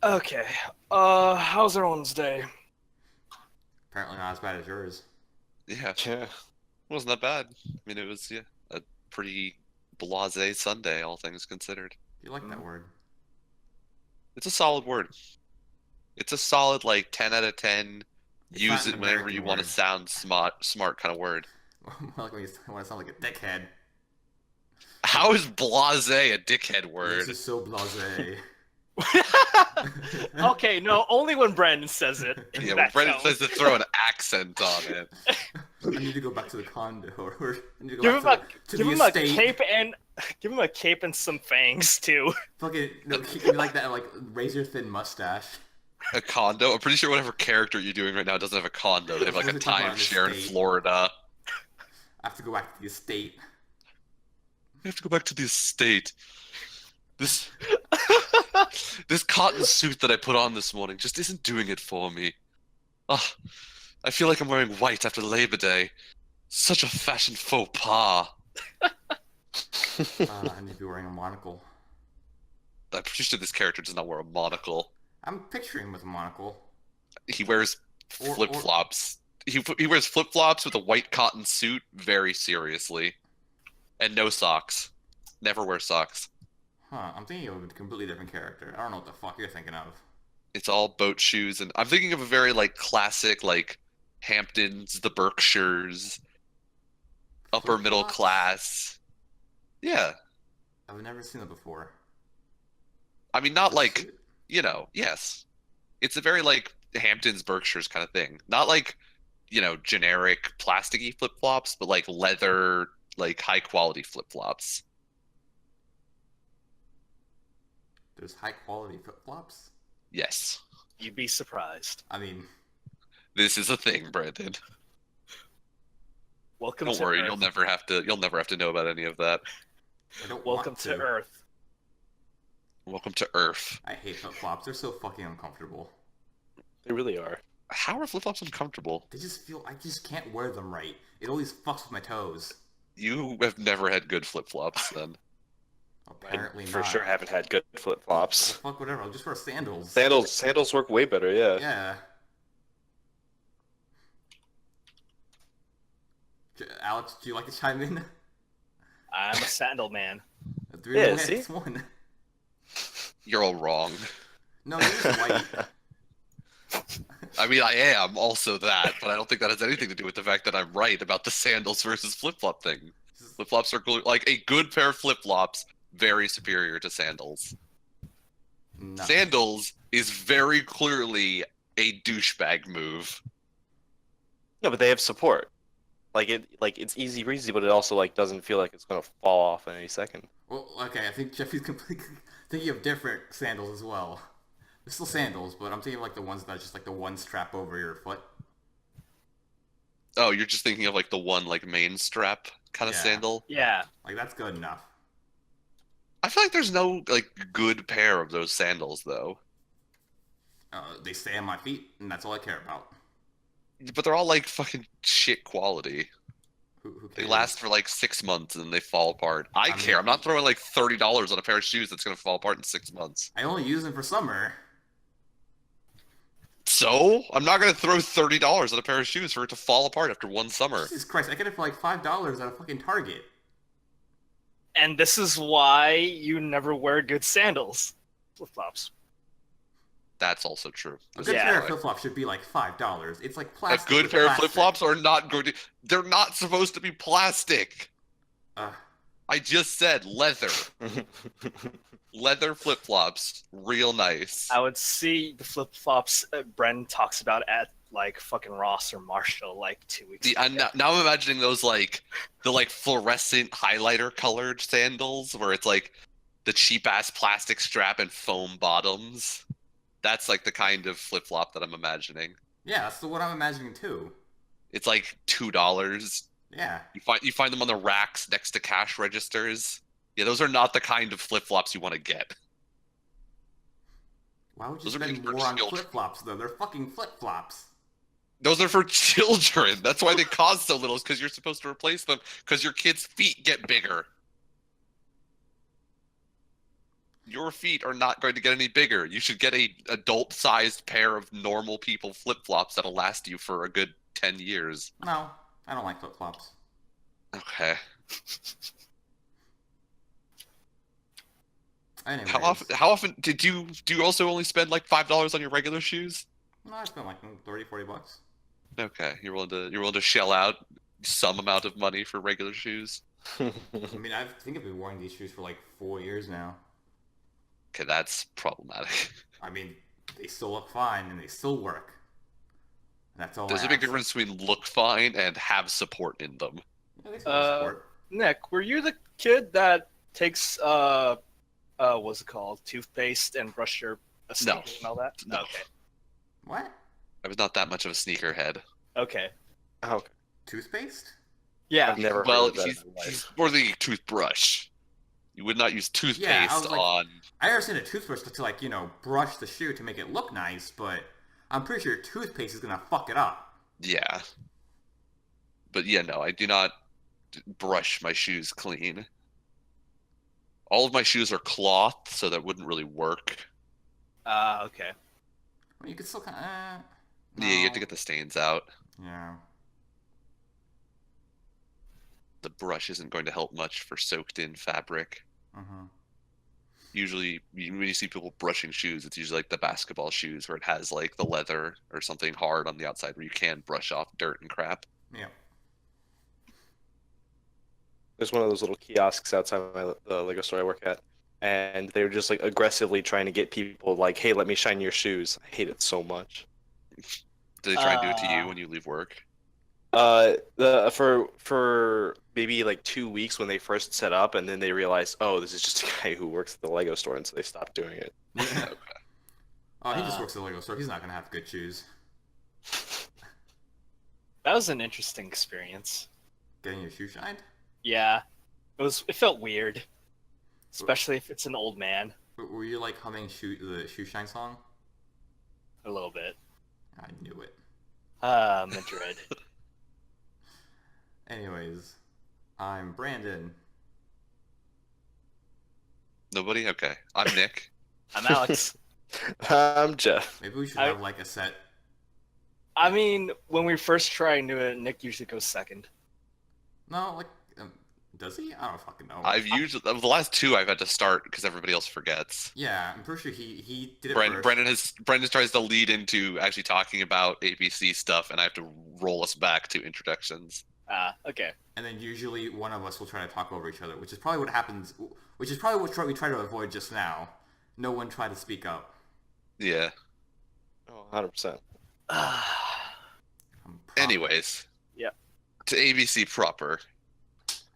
Okay. How's everyone's day? Apparently not as bad as yours. Yeah, Yeah. wasn't that bad. I mean, it was a pretty blasé Sunday, all things considered. You like that Mm. word? It's a solid word. It's a solid like 10 out of 10. It's not Use an it whenever American you want to word. sound smart kind of word. More like when you want to sound like a dickhead. How is blasé a dickhead This word? is so blasé. Okay, no, only when Brandon says it. Yeah, when That Brendan says counts. to throw an accent on it. I need to go back to the condo, or I need to go Give back him a to give the him a estate. cape and give him a cape and some fangs too. Fucking no, keep me like that, like razor thin mustache. A condo? I'm pretty sure whatever character you're doing right now doesn't have a condo. They have like a Supposed to talk about an timeshare in estate. Florida. I have to go back to the estate. We have to go back to the estate. This this cotton suit that I put on this morning just isn't doing it for me. Ah, I feel like I'm wearing white after Labor Day. Such a fashion faux pas. I need to be wearing a monocle. I'm pretty sure this character does not wear a monocle. I'm picturing him with a monocle. He wears Or flip-flops. He wears flip-flops with a white cotton suit very seriously. And no socks. Never wear socks. I'm thinking of a completely different character. I don't know what the fuck you're thinking of. It's all boat shoes, and I'm thinking of a very like classic like Hamptons, the Berkshires, upper middle Flip-flops? class. Yeah. I've never seen it before. I mean, not The like, suit? yes. It's a very like Hamptons, Berkshires kind of thing. Not like, generic plasticky flip-flops, but like leather, like high quality flip-flops. There's high quality flip-flops? Yes. You'd be surprised. I mean, This is a thing, Brandon. Welcome Don't to worry, Earth. you'll never have to know about any of that. I don't Welcome want to Earth. Welcome to Earth. I hate flip-flops. They're so fucking uncomfortable. They really are. How are flip-flops uncomfortable? They just feel, I just can't wear them right. It always fucks with my toes. You have never had good flip-flops then. Apparently For not. sure haven't had good flip flops. Fuck whatever, I'll just wear sandals. Sandals work way better, yeah. Yeah. Alex, do you like to chime in? I'm a sandal man. Three Yeah, minutes, see? one. You're all wrong. No, you're just white. I mean, I am also that, but I don't think that has anything to do with the fact that I'm right about the sandals versus flip-flop thing. Flip-flops are like a good pair of flip-flops, very superior to sandals. No. Sandals is very clearly a douchebag move. No, but they have support. It's easy breezy, but it also doesn't feel like it's gonna fall off in any second. Well, okay, I think Jeffy's completely thinking of different sandals as well. They're still sandals, but I'm thinking of like the ones that's just like the one strap over your foot. Oh, you're just thinking of like the one like main strap kind of Yeah. sandal? Yeah. Like that's good enough. I feel like there's no like good pair of those sandals though. They stay on my feet, and that's all I care about. But they're all like fucking shit quality. Who They cares? last for like 6 months and then they fall apart. I mean- care. I'm not throwing like $30 on a pair of shoes that's gonna fall apart in 6 months. I only use them for summer. So I'm not gonna throw $30 on a pair of shoes for it to fall apart after one summer. Jesus Christ, I get it for like $5 at a fucking Target. And this is why you never wear good sandals. Flip-flops. That's also true. A good Yeah. pair of flip-flops should be like $5. It's like A plastic. good with pair of plastic. flip-flops are not good. They're not supposed to be plastic. Uh, I just said leather. Leather flip-flops, real nice. I would see the flip-flops Bren talks about at like fucking Ross or Marshall like 2 weeks ago. Now I'm imagining those like the like fluorescent highlighter colored sandals where it's like the cheap ass plastic strap and foam bottoms. That's like the kind of flip-flop that I'm imagining. yeah, that's what I'm imagining too. It's like $2. Yeah. You find them on the racks next to cash registers. Yeah, those are not the kind of flip-flops you want to get. Why would you Those are spend made for more on children. flip-flops though? They're fucking flip-flops. Those are for children. That's why they cost so little, is because you're supposed to replace them because your kids' feet get bigger. your feet are not going to get any bigger. You should get a adult-sized pair of normal people flip-flops that'll last you for a good 10 years. No, I don't like flip-flops. Okay. Anyways, How often do you also only spend like $5 on your regular shoes? No, I spent like 30, $40. Okay, you're willing to shell out some amount of money for regular shoes. I mean, I think I've been wearing these shoes for like 4 years now. Okay, that's problematic. I mean, they still look fine and they still work. That's all. There's a big difference between look fine and have support in them. Yeah, they still have support. Nick, were you the kid that takes what's it called, toothpaste and brush your sneakers and all that? No. Okay. What? I was not that much of a sneakerhead. Okay. Oh, okay. Toothpaste? Yeah. I've never Well, heard of that in my he's life. more than a toothbrush. You would not use toothpaste Yeah, I was like- on. I understand a toothbrush to like, brush the shoe to make it look nice, but I'm pretty sure toothpaste is gonna fuck it up. Yeah. But yeah, no, I do not brush my shoes clean. All of my shoes are cloth, so that wouldn't really work. Okay. Well, you could still kind of. Yeah, you have to get the stains out. Yeah. The brush isn't going to help much for soaked-in fabric. Mm-hmm. Usually, when you see people brushing shoes, it's usually like the basketball shoes where it has like the leather or something hard on the outside where you can brush off dirt and crap. Yeah. There's one of those little kiosks outside the Lego store I work at, and they were just like aggressively trying to get people like, "Hey, let me shine your shoes." I hate it so much. Do they try and do it to you when you leave work? For maybe like 2 weeks when they first set up, and then they realized, oh, this is just a guy who works at the Lego store, and so they stopped doing it. Okay. Oh, he just works at the Lego store. He's not gonna have good shoes. That was an interesting experience. Getting your shoe shined? Yeah. It felt weird. Especially if it's an old man. Were you like humming the shoe shine song? A little bit. I knew it. Madrid. Anyways, I'm Brandon. Nobody? Okay. I'm Nick. I'm Alex. I'm Jeff. Maybe we should have like a set. I mean, when we first try and do it, Nick usually goes second. No, like, does he? I don't fucking know. I've usually the last two I've had to start because everybody else forgets. Yeah, I'm pretty sure he did it first. Brendan tries to lead into actually talking about ABC stuff, and I have to roll us back to introductions. Okay. And then usually one of us will try to talk over each other, which is probably what happens. Which is probably what we try to avoid just now. No one tried to speak up. Yeah. Oh, 100%. Anyways. Yeah. To ABC proper.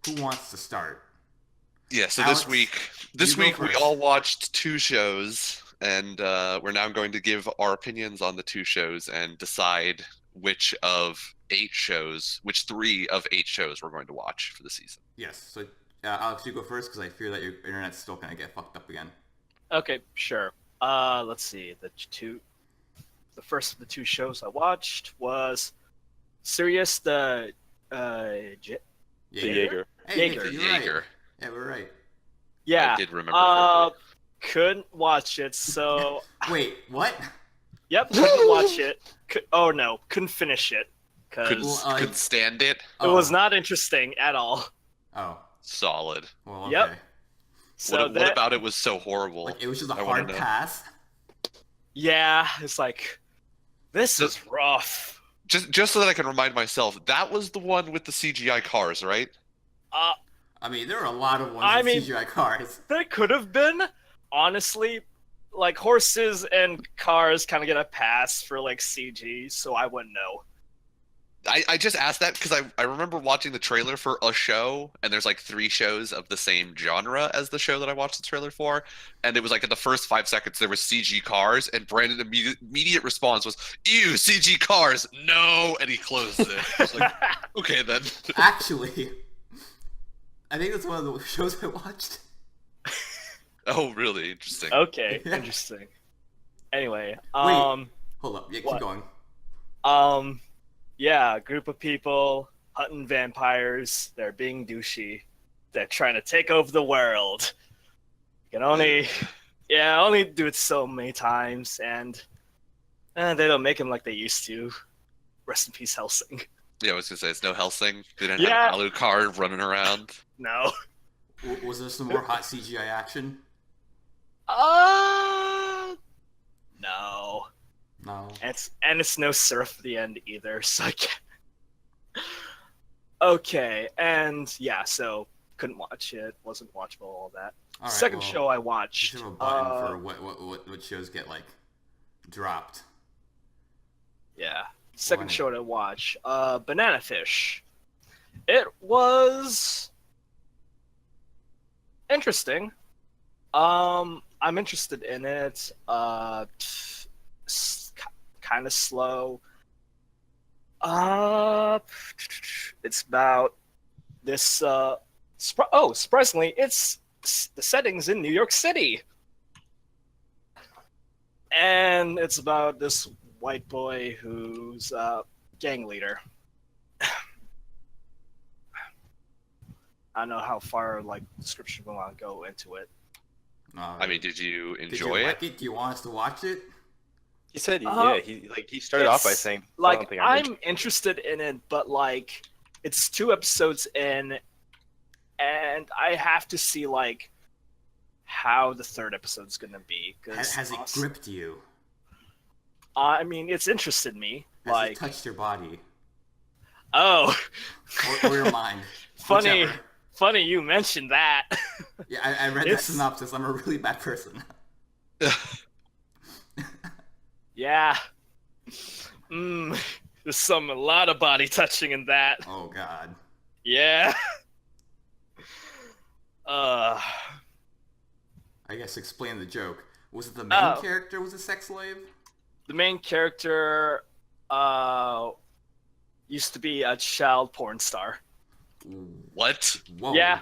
Who wants to start? Yeah, so Alex, this week we first. all watched 2 shows, and we're now going to give our opinions on the 2 shows and decide which 3 of 8 shows we're going to watch for the season. Yes. So, Alex, you go first because I fear that your internet's still gonna get fucked up again. Okay, sure. Let's see. The first of the 2 shows I watched was Sirius the Jaeger. Hey, Jaeger. Nick, you're Jaeger. right. Yeah, we're right. Yeah. I did remember. Couldn't watch it, so Wait, what? yep, couldn't watch it. Oh no, couldn't finish it because couldn't stand it. it was not interesting at all. Oh, Solid. well, okay. Yep. So What about it was so horrible? Like, it was just a I wanna hard know. pass. yeah, it's like this is rough. Just so that I can remind myself, that was the one with the CGI cars, right? I mean, there are a lot of ones I with mean- CGI cars. There could have been, honestly, like horses and cars kind of get a pass for like CG, so I wouldn't know. I just asked that because I remember watching the trailer for a show, and there's like 3 shows of the same genre as the show that I watched the trailer for, and it was like in the first 5 seconds there was CG cars, and Brandon's immediate response was, "Ew, CG cars, no!" and he closed it. I was like, okay then. Actually, I think that's one of the shows I watched. Oh, really interesting. Okay, Yeah. interesting. Anyway, Hold up. Yeah, keep What? going. Yeah, a group of people hunting vampires. They're being douchey. They're trying to take over the world. You can only, yeah, only do it so many times, and they don't make him like they used to. Rest in peace, Helsing. Yeah, I was gonna say it's no Helsing. They didn't Yeah. have Alucard running around. No. Was there some more hot CGI action? No. No. And it's no surf at the end either, so I can't. Okay, and yeah, so couldn't watch it, wasn't watchable, all that. All right, Second well, show I You watched. should have a button for what shows get like dropped. Yeah. Second One. show to watch. Banana Fish. It was interesting. I'm interested in it. Kind of slow. It's about this. Surprisingly, it's the settings in New York City, and it's about this white boy who's gang leader. I don't know how far like description we want to go into it. I mean, did you Did enjoy you it? like it? Do you want us to watch it? He said, Uh, yeah, he started off by it's saying, like something I'm interested in it, but like it's 2 episodes in, and I have to see like how the 3rd episode's gonna be. Has it gripped you? I mean, it's interested me. Has Like, it touched your body oh, or your mind? funny, Whichever. funny you mentioned that. Yeah, I read It's- the synopsis. I'm a really bad person. Yeah. There's a lot of body touching in that. Oh God. Yeah. I guess explain the joke. Was it the main Oh. character was a sex slave? The main character used to be a child porn star. What? Whoa. Yeah.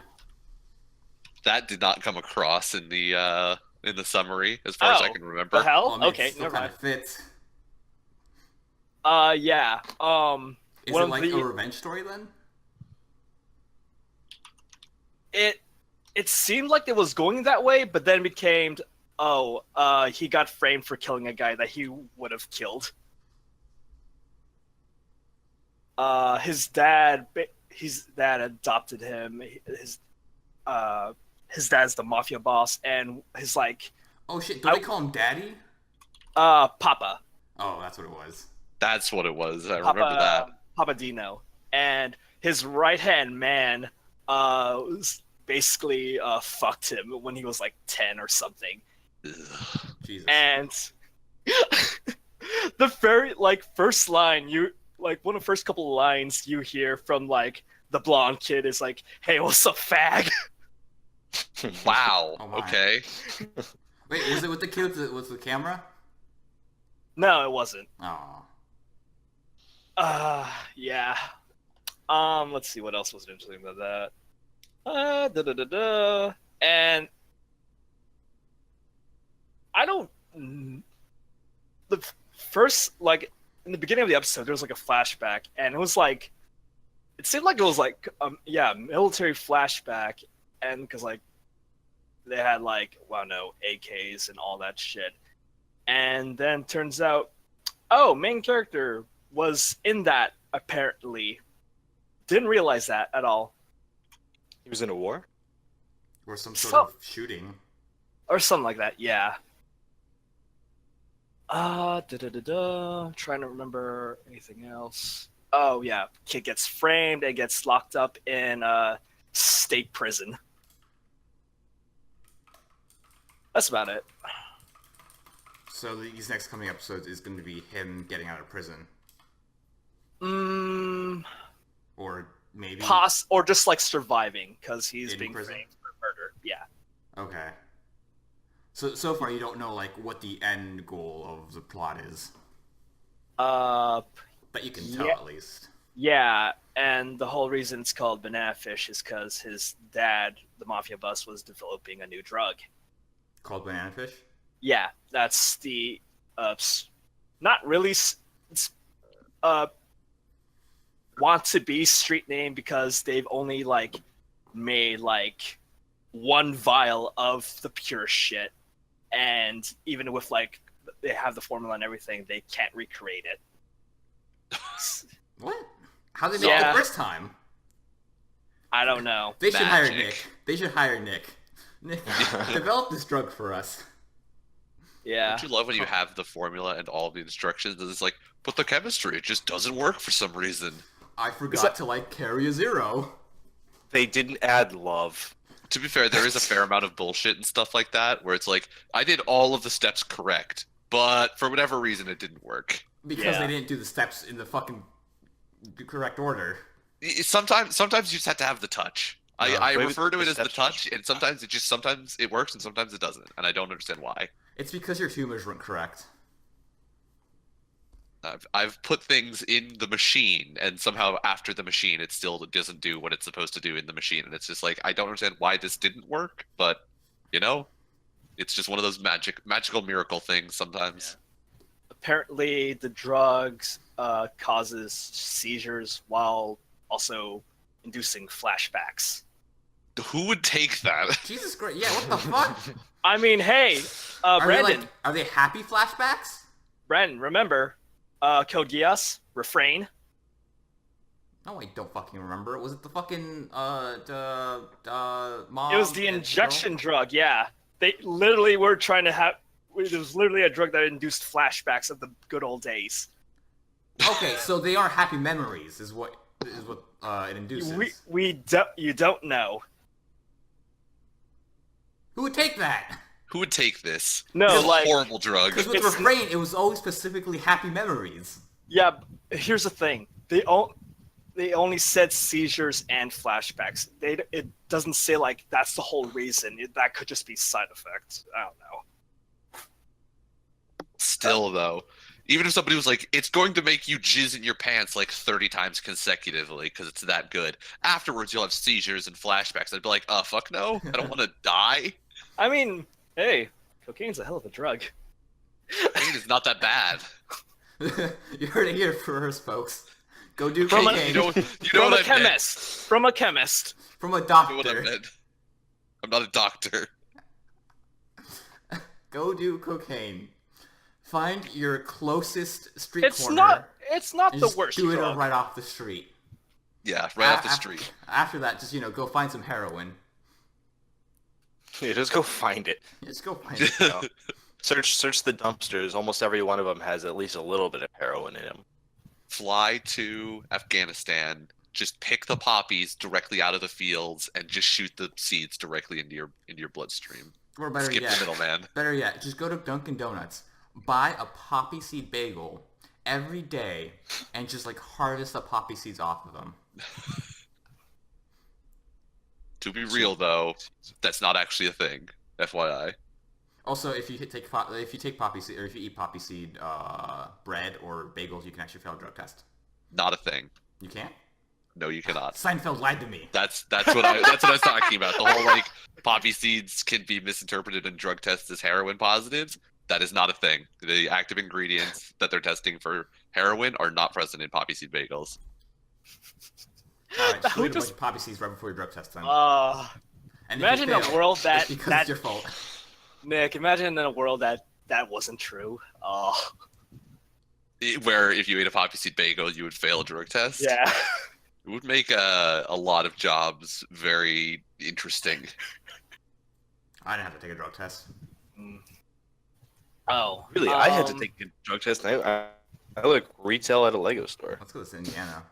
That did not come across in the summary, as far as I Oh, can remember. The hell? Well, I mean, Okay, it still never kind mind. of fits. Yeah. Is one it of like the a revenge story then? it seemed like it was going that way, but then became he got framed for killing a guy that he would have killed. His dad adopted him. His dad's the mafia boss, and his like Oh shit! Do they call him Daddy? Papa. Oh, that's what it was. That's what it was. I Papa, remember that. Papa Dino, and his right hand man was basically fucked him when he was like 10 or something. Ugh. Jesus. And the very first line one of the first couple of lines you hear from like the blonde kid is like, "Hey, what's up, fag?" Wow. Oh my. Okay. Wait, was it with the kid with the camera? No, it wasn't. Oh. Yeah. Let's see what else was interesting about that. And I don't. The first, like, in the beginning of the episode, there was like a flashback, and it was like, it seemed like it was like, military flashback, and because like, they had like, AKs and all that shit, and then turns out, main character was in that apparently. Didn't realize that at all. He was in a war? Or some sort of shooting. Or something like that, yeah. Trying to remember anything else. Oh yeah, kid gets framed and gets locked up in state prison. That's about it. So these next coming episodes is going to be him getting out of prison, or maybe Or just like surviving because he's In being prison? framed for murder. Yeah. Okay. So far you don't know like what the end goal of the plot is, but you can tell Yeah. at least. Yeah, and the whole reason it's called Banana Fish is because his dad, the mafia boss, was developing a new drug. Called Banana Fish. Yeah, that's the not really want to be street name because they've only like made like one vial of the pure shit, and even with like they have the formula and everything, they can't recreate it. What? How did they make it the first time? I don't know. They should hire Magic. Nick. They should hire Nick. Nick, develop this drug for us. Yeah. Don't you love when you have the formula and all the instructions and it's like, but the chemistry, it just doesn't work for some reason. I forgot to like carry a 0. They didn't add love. To be fair, there is a fair amount of bullshit and stuff like that where it's like, I did all of the steps correct, but for whatever reason it didn't work. Because they didn't do the steps in the fucking correct order. Sometimes you just have to have the touch. I maybe refer to it the as the steps- touch, and sometimes it works and sometimes it doesn't, and I don't understand why. It's because your tumors weren't correct. I've put things in the machine, and somehow after the machine, it still doesn't do what it's supposed to do in the machine, and it's just like I don't understand why this didn't work, but you know, it's just one of those magical miracle things sometimes. Apparently, the drugs causes seizures while also inducing flashbacks. Who would take that? Jesus Christ! Yeah, what the fuck? I mean, hey, Brandon, Are they happy flashbacks? Brandon, remember, Code Geass, refrain. No, I don't fucking remember. Was it the fucking mom? It was the injection drug. Yeah, they literally were trying to have. It was literally a drug that induced flashbacks of the good old days. Okay, so they are happy memories, is what it induces. You don't know. Who would take that? Who would take this? No, This is like- a horrible drug. Because with refrain, it was always specifically happy memories. Yeah, here's the thing. They only said seizures and flashbacks. It doesn't say like that's the whole reason. That could just be side effects. I don't know. Still, though, even if somebody was like, it's going to make you jizz in your pants like 30 times consecutively because it's that good. Afterwards, you'll have seizures and flashbacks. I'd be like, fuck no. I don't want to die. I mean, hey, cocaine's a hell of a drug. I mean, it's not that bad. You heard it here first, folks. Go do From a- cocaine. You know From what a chemist. From a chemist. From a I meant. You know what I doctor. meant. I'm not a doctor. Go do cocaine. Find your closest street It's corner. It's not and the just worst do it drug. right off the street. Yeah, right off the street. After that, just go find some heroin. Yeah, just go find it. Just go find it. You know? Search the dumpsters. Almost every one of them has at least a little bit of heroin in them. Fly to Afghanistan. Just pick the poppies directly out of the fields and just shoot the seeds directly into your bloodstream. Or better Skip yet, the middleman. Better yet, just go to Dunkin' Donuts, buy a poppy seed bagel every day, and just harvest the poppy seeds off of them. To be real, though, that's not actually a thing. FYI. Also, if you take poppy seed, or if you eat poppy seed bread or bagels, you can actually fail a drug test. Not a thing. You can't. No, you cannot. Seinfeld lied to me. That's what I was talking about. The whole poppy seeds can be misinterpreted in drug tests as heroin positives. That is not a thing. The active ingredients that they're testing for heroin are not present in poppy seed bagels. All right, just Who eat a bunch just- of poppy seeds right before your drug test then. And if you imagine a fail, world it's that because that it's your fault. Nick. Imagine in a world that wasn't true. Oh, Where if you ate a poppy seed bagel, you would fail a drug test. yeah. It would make a lot of jobs very interesting. I didn't have to take a drug test. Oh, Really, I had to take a drug test. And I retail at a Lego store. Let's go to Indiana.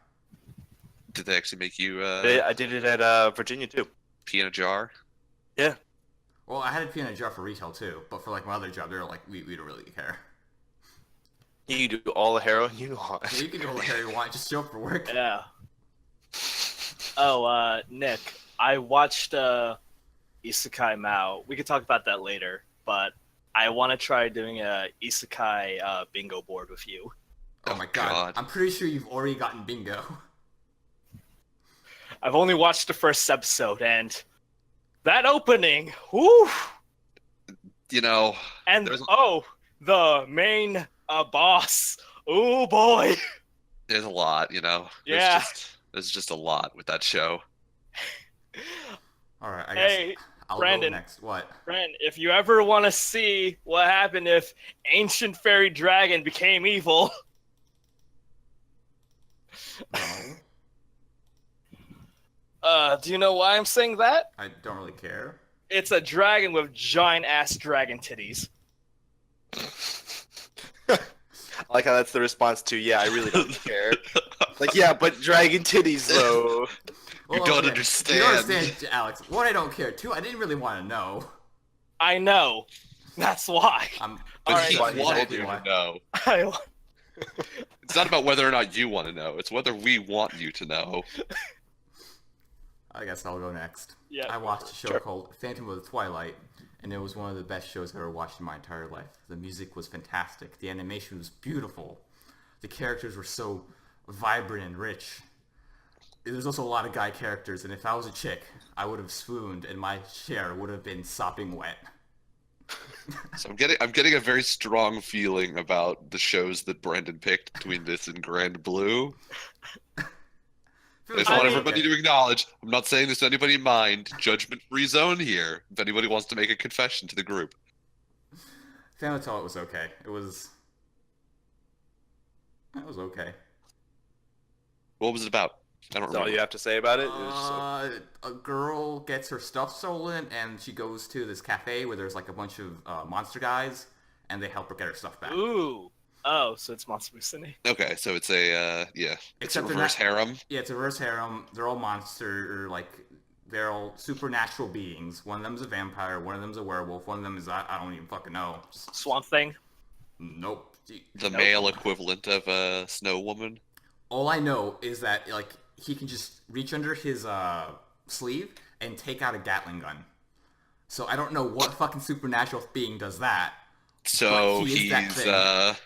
Did they actually make you I did it at Virginia too. pee in a jar? Yeah. Well, I had to pee in a jar for retail too, but for my other job, they were like, we don't really care. You do all the heroin you want. Yeah, you can do all the hair you want, just show up for work. yeah. Oh, Nick, I watched Isekai Mao. We could talk about that later, but I want to try doing a Isekai bingo board with you. Oh my god. God. I'm pretty sure you've already gotten bingo. I've only watched the first episode, and that opening, whoo! You know, And There's- the main boss. Oh boy. there's a lot, you know. Yeah. There's just a lot with that show. Alright, I guess Hey, I'll Brandon. go next. What? Brandon, if you ever want to see what happened if ancient fairy dragon became evil, do you know why I'm saying that? I don't really care. It's a dragon with giant ass dragon titties. I like how that's the response to, yeah, I really don't care. Like, yeah, but dragon titties, though. You don't understand. You don't understand, Alex. One, I don't care. Two, I didn't really want to know. I know. That's why. But Alright, he why he's wanted you older. to know. I, It's not about whether or not you want to know. It's whether we want you to know. I guess I'll go next. Yeah, I watched a show Sure. called Phantom of the Twilight, and it was one of the best shows I've ever watched in my entire life. The music was fantastic. The animation was beautiful. The characters were so vibrant and rich. There's also a lot of guy characters, and if I was a chick, I would have swooned, and my chair would have been sopping wet. So I'm getting a very strong feeling about the shows that Brandon picked between this and Grand Blue. I just want everybody to acknowledge, I'm not saying this to anybody in mind, judgment-free zone here, if anybody wants to make a confession to the group. Phantom of the Twilight was okay. It was okay. What was it about? I don't That's all remember. you have to say about it? It was just A girl gets her stuff stolen, and she goes to this cafe where there's like a bunch of monster guys, and they help her get her stuff back. ooh. Oh, so it's Monster City. Okay, so it's a, it's Except a they're reverse not- harem. Yeah, it's a reverse harem. They're all monster, like, they're all supernatural beings. One of them's a vampire, one of them's a werewolf, one of them is, I don't even fucking know. Swamp Thing. Nope. The male equivalent of a snow woman. All I know is that, like, he can just reach under his sleeve and take out a Gatling gun. So I don't know what fucking supernatural being does that. So But he is that he's, thing.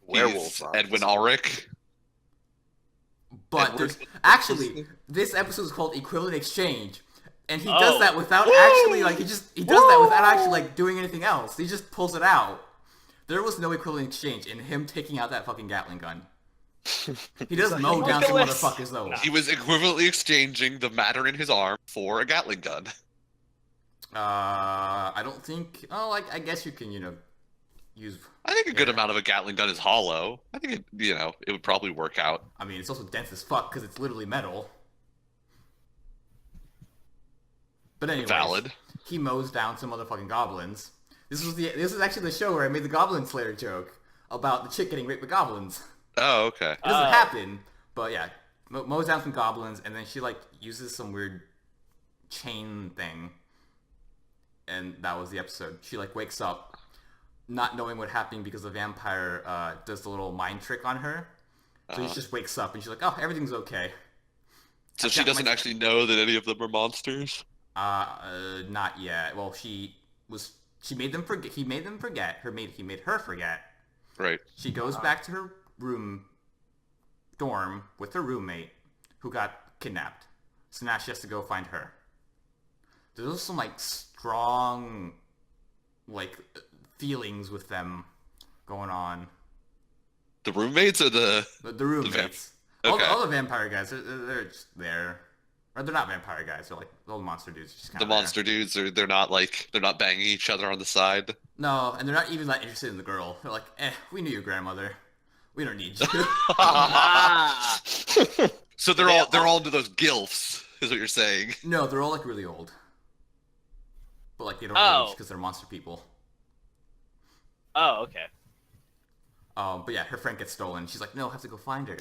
werewolf. Edwin Ulrich. But Edward- there's actually this episode is called Equivalent Exchange, and he Oh. does that without actually like he does that without actually like doing anything else. He just pulls it out. There was no equivalent exchange in him taking out that fucking Gatling gun. He does mow down some homunculus. motherfuckers though. He was equivalently exchanging the matter in his arm for a Gatling gun. I don't think. Oh, like I guess you can use. I think a good Yeah. amount of a Gatling gun is hollow. I think it would probably work out. I mean, it's also dense as fuck because it's literally metal. But anyway, Valid. he mows down some motherfucking goblins. This is actually the show where I made the Goblin Slayer joke about the chick getting raped by goblins. Oh, okay. It doesn't happen, but yeah, mows down some goblins, and then she like uses some weird chain thing, and that was the episode. She like wakes up, not knowing what happened because the vampire does the little mind trick on her. So she just wakes up and she's like, "Oh, everything's okay." So I've she got doesn't my- actually know that any of them are monsters? Not yet. Well, she made them forget. He made them forget. He made her forget. Right. She goes back to her dorm with her roommate who got kidnapped. So now she has to go find her. There's also some like strong like feelings with them going on. The roommates or the... The roommates. Okay. All the vampire guys, they're just there. Or they're not vampire guys, they're like little monster dudes. Just The kinda monster dudes, they're not banging each other on the side. there. No, and they're not even that interested in the girl. They're like, we knew your grandmother. We don't need you. Ah. So they're all into those gilfs, is what you're saying. No, they're all like really old. But like they don't Oh. age because they're monster people. Oh, okay. But yeah, her friend gets stolen. She's like, no, I have to go find her.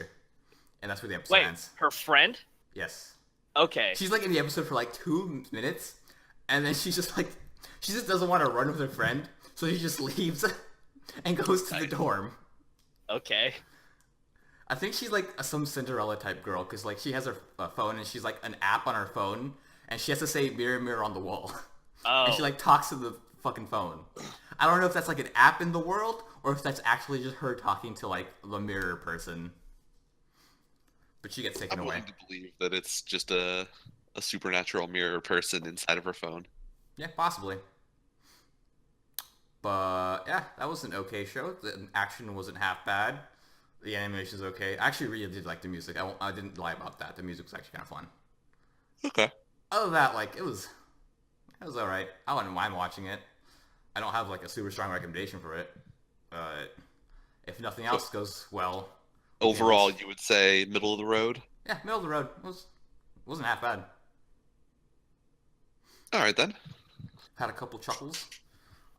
And that's where the episode Wait, ends. her friend? Yes. Okay. She's like in the episode for like 2 minutes, and then she's just like, she just doesn't want to run with her friend, so she just leaves and goes to the dorm. Okay. I think she's like some Cinderella type girl, because like she has her phone, and she's like an app on her phone, and she has to say mirror, mirror on the wall. Oh. And she like talks to the fucking phone. I don't know if that's like an app in the world, or if that's actually just her talking to like the mirror person. But she gets taken I'm away. willing to believe that it's just a supernatural mirror person inside of her phone. Yeah, possibly. But yeah, that was an okay show. The action wasn't half bad. The animation's okay. I actually really did like the music. I didn't lie about that. The music was actually kind of fun. Okay. Other than that, like it was It was alright. I wouldn't mind watching it. I don't have like a super strong recommendation for it, but if nothing else goes well, Overall, you would say middle of the road? yeah, middle of the road wasn't half bad. Alright then. Had a couple chuckles.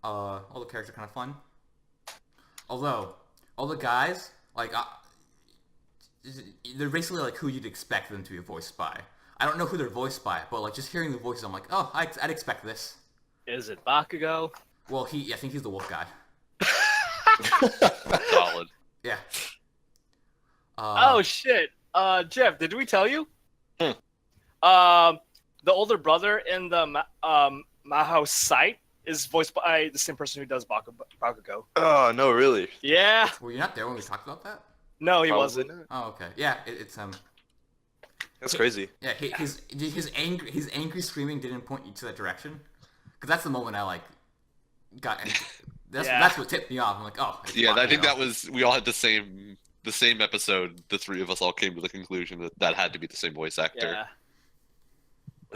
All the characters are kind of fun. Although all the guys like they're basically like who you'd expect them to be voiced by. I don't know who they're voiced by, but like just hearing the voices, I'm like, oh, I'd expect this. Is it Bakugo? Well, I think he's the wolf guy. Solid. Yeah. Oh shit. Jeff, did we tell you? Hmm. The older brother in the Mahou site is voiced by the same person who does Bakugo. Oh no, really? Yeah. Were you not there when we talked about that? No, he Probably wasn't. not. Oh, okay. Yeah, it's That's crazy. Yeah, his angry screaming didn't point you to that direction, because that's the moment I like got. That's what tipped me off. I'm like, oh. Yeah, I think that was, we all had the same episode. The three of us all came to the conclusion that had to be the same voice actor. Yeah.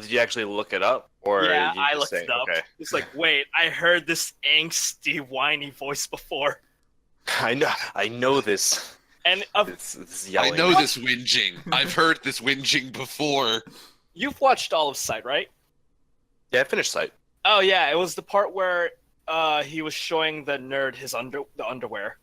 Did you actually look it up, or Yeah, did you I just looked say, it up. Okay. It's like, wait, I heard this angsty, whiny voice before. I know this. And This I yelling. know this whinging. I've heard this whinging before. you've watched all of Sight, right? Yeah, I finished Sight. Oh yeah, it was the part where he was showing the nerd the underwear.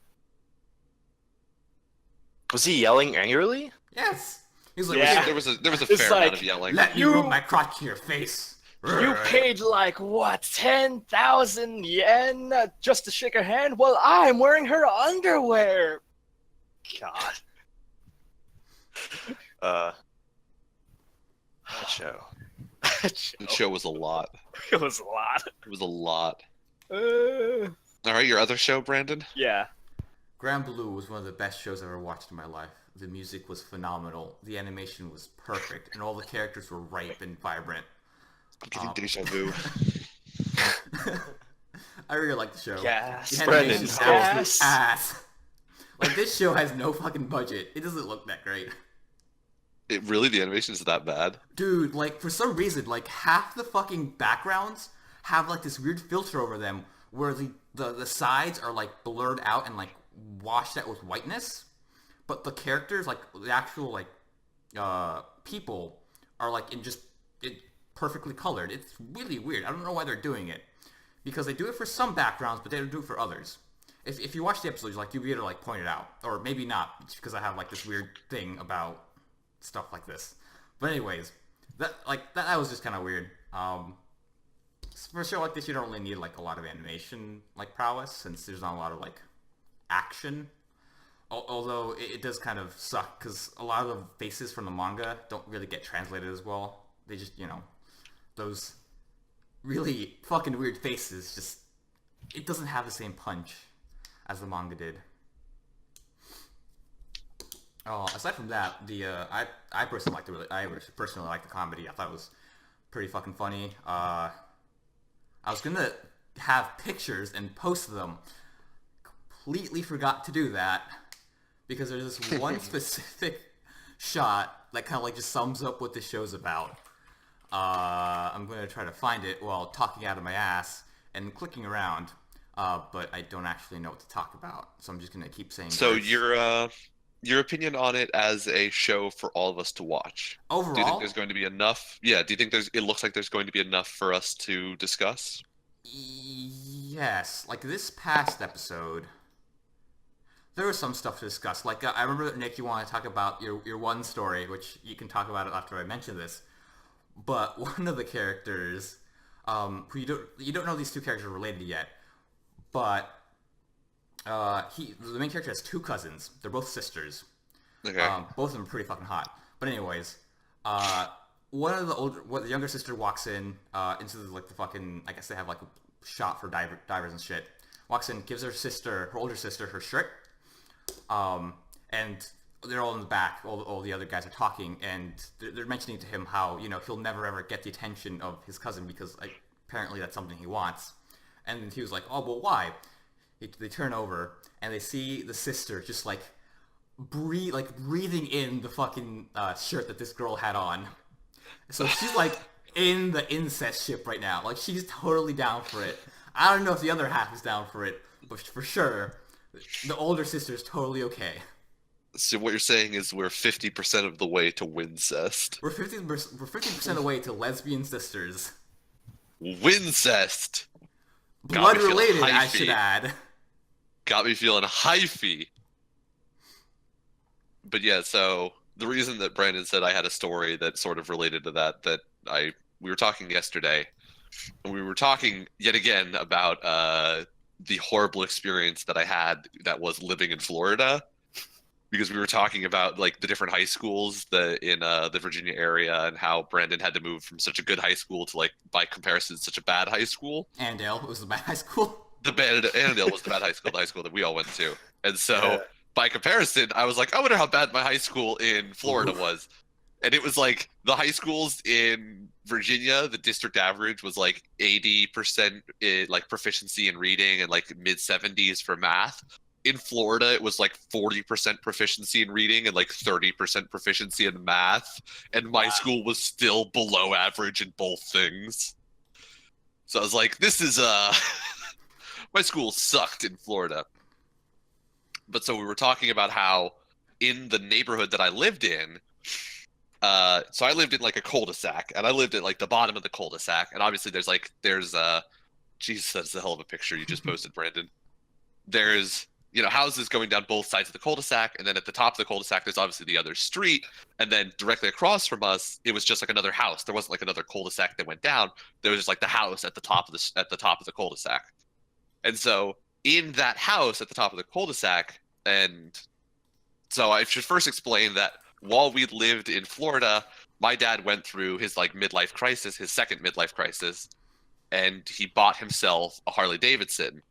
Was he yelling angrily? Yes. He's like, Yeah. There was a It's fair amount like, of yelling. let me You- rub my crotch in your face. You paid like what, 10,000 yen just to shake her hand? Well, I'm wearing her underwear. God. That show. The show was a lot. It was a lot. It was a lot. Uh, All right, your other show, Brandon? yeah. Grand Blue was one of the best shows I've ever watched in my life. The music was phenomenal. The animation was perfect, and all the characters were ripe and vibrant. I'm getting deja vu. I really like the show. Yes. The Brendan, animation still. has ass. Like, this show has no fucking budget. It doesn't look that great. The animation is that bad? Dude, like, for some reason, like, half the fucking backgrounds have, like, this weird filter over them where the sides are, like, blurred out and, like, washed out with whiteness. But the characters, like, the actual, like, people are, like, perfectly colored. It's really weird. I don't know why they're doing it. Because they do it for some backgrounds, but they don't do it for others. If you watch the episodes, like, you'll be able to, like, point it out. Or maybe not, because I have, like, this weird thing about stuff like this. But anyways, that was just kind of weird. For a show like this, you don't really need, like, a lot of animation, like, prowess, since there's not a lot of, like, action. Although it does kind of suck, because a lot of the faces from the manga don't really get translated as well. They just, those really fucking weird faces, just, it doesn't have the same punch as the manga did. Aside from that, I personally liked the comedy. I thought it was pretty fucking funny. I was gonna have pictures and post them. Completely forgot to do that because there's this one specific shot that kind of like just sums up what the show's about. I'm gonna try to find it while talking out of my ass and clicking around, but I don't actually know what to talk about, so I'm just gonna keep saying. So words. your opinion on it as a show for all of us to watch? Overall, Do you think there's going to be enough? Yeah. Do you think it looks like there's going to be enough for us to discuss? yes. Like this past episode, there was some stuff to discuss. Like I remember that Nick, you want to talk about your one story, which you can talk about it after I mention this. But one of the characters, who you don't know these two characters are related yet, but the main character has two cousins. They're both sisters. Okay. Both of them are pretty fucking hot. But anyways, the younger sister walks in into the fucking, I guess they have like a shop for divers and shit. Walks in, gives her older sister, her shirt. And they're all in the back. All the other guys are talking, and they're mentioning to him how he'll never ever get the attention of his cousin because apparently that's something he wants. And he was like, "Oh, well, why?" They turn over and they see the sister just breathing in the fucking shirt that this girl had on. So she's like in the incest ship right now. Like, she's totally down for it. I don't know if the other half is down for it, but for sure, the older sister is totally okay. So what you're saying is we're 50% of the way to Wincest. We're 50% away to lesbian sisters. Wincest! Blood feeling related, I hyphy. should add. Got me feeling hyphy. But yeah, so the reason that Brandon said I had a story that sort of related to that we were talking yesterday, and we were talking yet again about the horrible experience that I had that was living in Florida, because we were talking about like the different high schools in the Virginia area and how Brandon had to move from such a good high school to, like, by comparison, such a bad high school. Annandale was the bad high school. Annandale was the bad high school, the high school that we all went to. And so, by comparison, I was like, I wonder how bad my high school in Florida was. And it was like the high schools in Virginia, the district average was like 80% like proficiency in reading and like mid 70s for math. In Florida, it was like 40% proficiency in reading and like 30% proficiency in math. And my school was still below average in both things. So I was like, this is my school sucked in Florida. But so we were talking about how in the neighborhood that I lived in, so I lived in like a cul-de-sac, and I lived at like the bottom of the cul-de-sac, and obviously there's Jesus, that's a hell of a picture you just posted, Brandon. There's, houses going down both sides of the cul-de-sac, and then at the top of the cul-de-sac there's obviously the other street, and then directly across from us it was just like another house. There wasn't like another cul-de-sac that went down. There was just like the house at the top of the cul-de-sac. And so in that house at the top of the cul-de-sac, and so I should first explain that while we lived in Florida, my dad went through his like midlife crisis, his second midlife crisis, and he bought himself a Harley Davidson.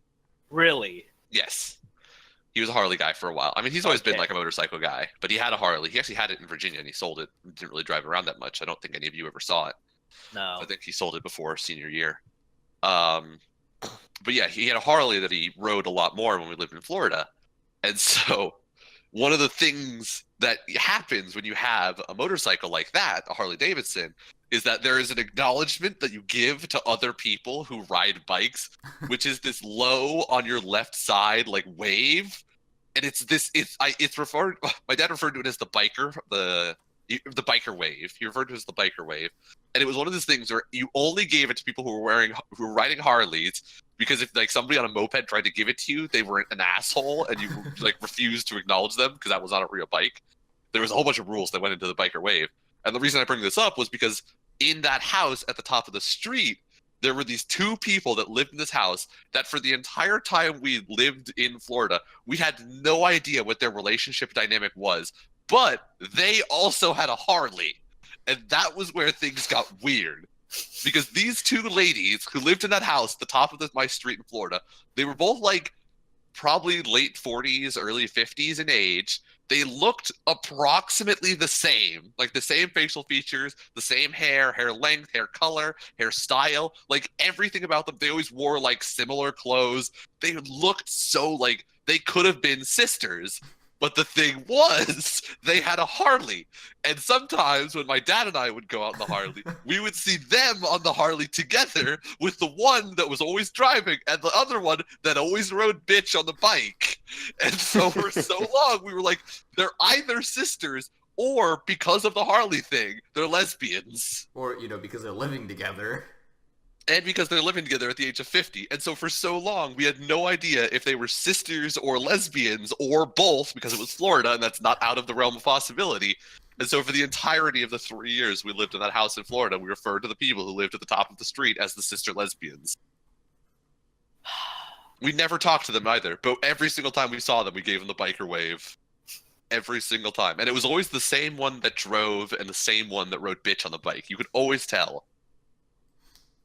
Really? Yes. He was a Harley guy for a while. I mean, he's always been like a motorcycle guy, but he had a Harley. He actually had it in Virginia, and he sold it. He didn't really drive around that much. I don't think any of you ever saw it. No. I think he sold it before senior year. But yeah, he had a Harley that he rode a lot more when we lived in Florida. And so one of the things that happens when you have a motorcycle like that, a Harley Davidson, is that there is an acknowledgement that you give to other people who ride bikes, which is this low on your left side, like wave. And my dad referred to it as the biker wave. He referred to it as the biker wave. And it was one of those things where you only gave it to people who were riding Harleys, because if like somebody on a moped tried to give it to you, they were an asshole and you like refused to acknowledge them because that was not a real bike. There was a whole bunch of rules that went into the biker wave. And the reason I bring this up was because in that house at the top of the street, there were these two people that lived in this house that for the entire time we lived in Florida, we had no idea what their relationship dynamic was, but they also had a Harley. And that was where things got weird. Because these two ladies who lived in that house at the top of my street in Florida, they were both like probably late 40s, early 50s in age. They looked approximately the same, like the same facial features, the same hair length, hair color, hair style, like everything about them. They always wore like similar clothes. They looked so like they could have been sisters. But the thing was, they had a Harley. And sometimes when my dad and I would go out on the Harley, we would see them on the Harley together with the one that was always driving and the other one that always rode bitch on the bike. And so for so long, we were like, they're either sisters or because of the Harley thing, they're lesbians. Or, because they're living together. And because they're living together at the age of 50. And so for so long, we had no idea if they were sisters or lesbians or both, because it was Florida, and that's not out of the realm of possibility. And so for the entirety of the 3 years we lived in that house in Florida, we referred to the people who lived at the top of the street as the sister lesbians. We never talked to them either, but every single time we saw them, we gave them the biker wave. Every single time. And it was always the same one that drove and the same one that rode bitch on the bike. You could always tell.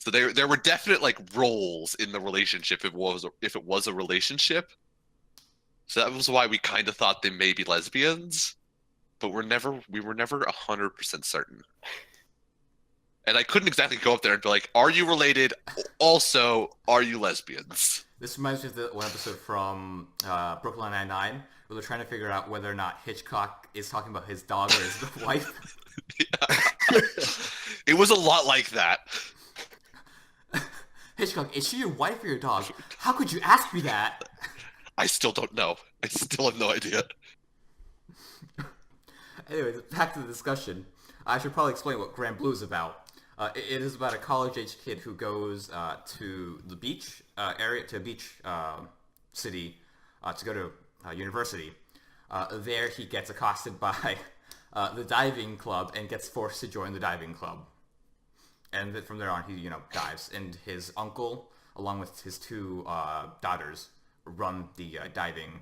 So there were definite like roles in the relationship if it was a relationship. So that was why we kind of thought they may be lesbians, but we were never 100% certain. And I couldn't exactly go up there and be like, "Are you related? Also, are you lesbians?" This reminds me of the one episode from Brooklyn Nine-Nine where they're trying to figure out whether or not Hitchcock is talking about his dog or his wife. Yeah. It was a lot like that. Hitchcock, is she your wife or your dog? How could you ask me that? I still don't know. I still have no idea. Anyways, back to the discussion. I should probably explain what Grand Blue is about. It is about a college-age kid who goes to the beach area, to a beach city, to go to university. There, he gets accosted by the diving club and gets forced to join the diving club. And from there on, he dives. And his uncle, along with his two daughters, run the diving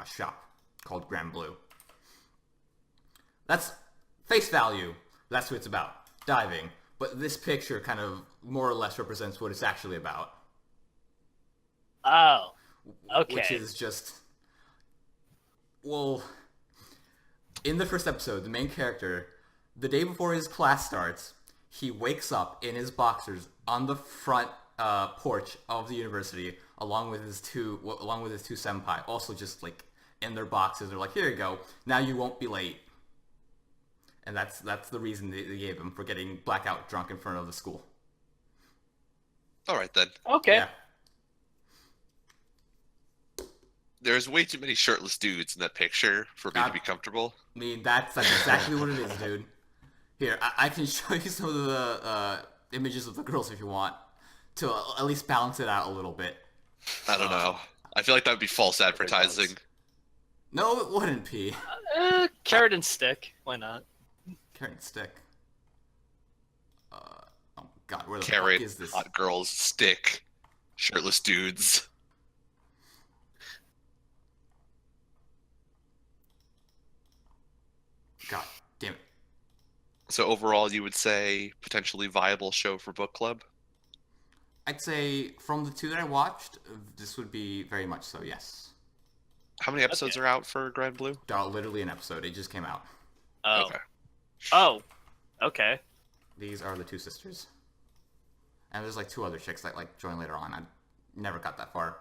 shop called Grand Blue. That's face value. That's what it's about. Diving. But this picture kind of more or less represents what it's actually about. Oh, okay. Which is just... Well, in the first episode, the main character, the day before his class starts, he wakes up in his boxers on the front porch of the university, along with his two senpai, also just like in their boxes. They're like, "Here you go. Now you won't be late." And that's the reason they gave him for getting blackout drunk in front of the school. All right then. Okay. Yeah. There's way too many shirtless dudes in that picture for me to be comfortable. I mean, that's exactly what it is, dude. Here, I can show you some of the images of the girls if you want, to at least balance it out a little bit. I don't know. I feel like that would be false advertising. No, it wouldn't be. Carrot and stick. Why not? Carrot and stick. Oh god, where the Carrot, fuck is this? hot girls, stick, shirtless dudes. God damn it. So overall, you would say potentially viable show for book club? I'd say from the two that I watched, this would be very much so, yes. How many episodes are out for Grand Blue? Literally an episode. It just came out. Oh. Okay. Oh. Okay. These are the two sisters. And there's like two other chicks that like join later on. I never got that far.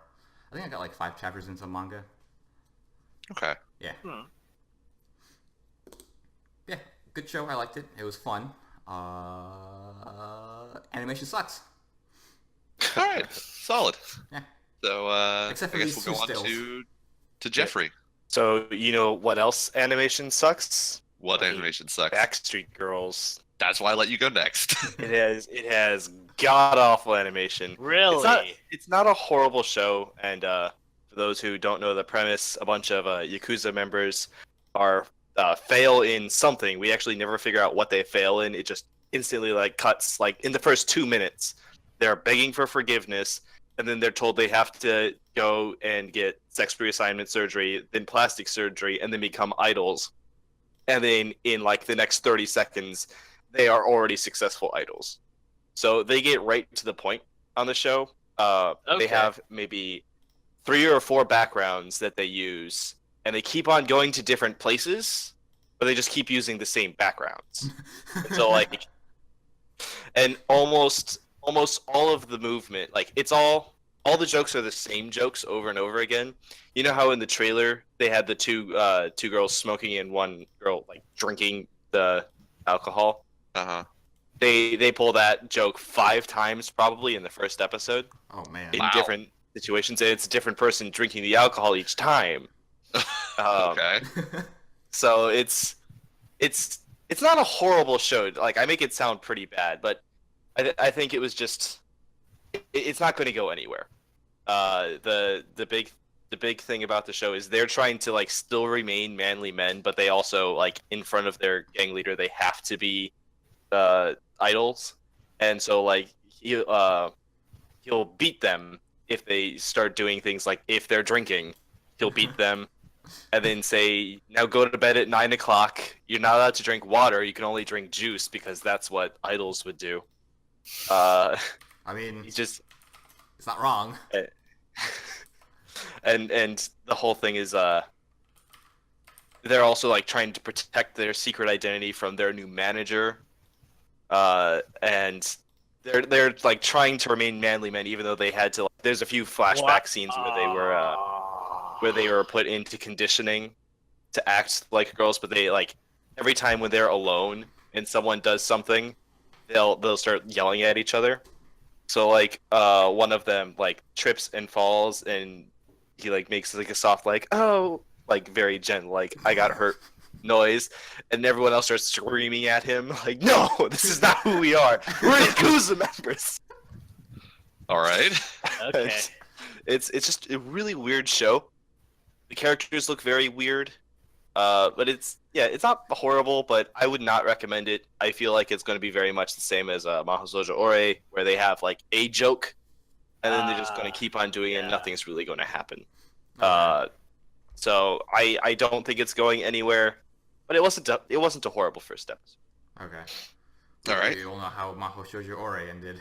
I think I got like 5 chapters into manga. Okay. Yeah. Hmm. Yeah, good show. I liked it. It was fun. Animation sucks. All right. Solid. Yeah. So Except for I guess these we'll go two on stills. to Jeffrey. So you know what else animation sucks? What animation sucks? Backstreet Girls. That's why I let you go next. It has god awful animation. Really? It's not a horrible show, and for those who don't know the premise, a bunch of Yakuza members are fail in something. We actually never figure out what they fail in. It just instantly like cuts like in the first 2 minutes. They're begging for forgiveness, and then they're told they have to go and get sex reassignment surgery, then plastic surgery, and then become idols. And then in like the next 30 seconds, they are already successful idols. So they get right to the point on the show. They have maybe 3 or 4 backgrounds that they use, and they keep on going to different places, but they just keep using the same backgrounds. So like, and almost all of the movement, like it's all the jokes are the same jokes over and over again. You know how in the trailer they had the two girls smoking and one girl like drinking the alcohol? Uh-huh. They pull that joke 5 times probably in the first episode Oh man. in different situations, and it's a different person drinking the alcohol each time. Okay. So it's not a horrible show. Like I make it sound pretty bad, but I think it was just it's not going to go anywhere. The big thing about the show is they're trying to like still remain manly men, but they also like in front of their gang leader they have to be idols, and so like he'll beat them if they start doing things like if they're drinking, he'll beat them. And then say, now go to bed at 9 o'clock. You're not allowed to drink water. You can only drink juice because that's what idols would do. I mean, He's just, it's not wrong. and the whole thing is, they're also like trying to protect their secret identity from their new manager, and they're like trying to remain manly men, even though they had to. Like, there's a few flashback scenes where they were put into conditioning to act like girls, but they like every time when they're alone, and someone does something, they'll start yelling at each other. So like one of them like trips and falls, and he like makes like a soft like oh like very gentle like I got hurt noise, and everyone else starts screaming at him like no, this is not who we are. We're Yakuza members. All right. Okay. It's just a really weird show. The characters look very weird. But it's not horrible, but I would not recommend it. I feel like it's going to be very much the same as Mahou Shoujo Ore, where they have like a joke, and then they're just going to keep on doing it, and nothing's really going to happen. So I don't think it's going anywhere, but it wasn't a horrible first episode. Okay. All right. We all know how Mahou Shoujo Ore ended.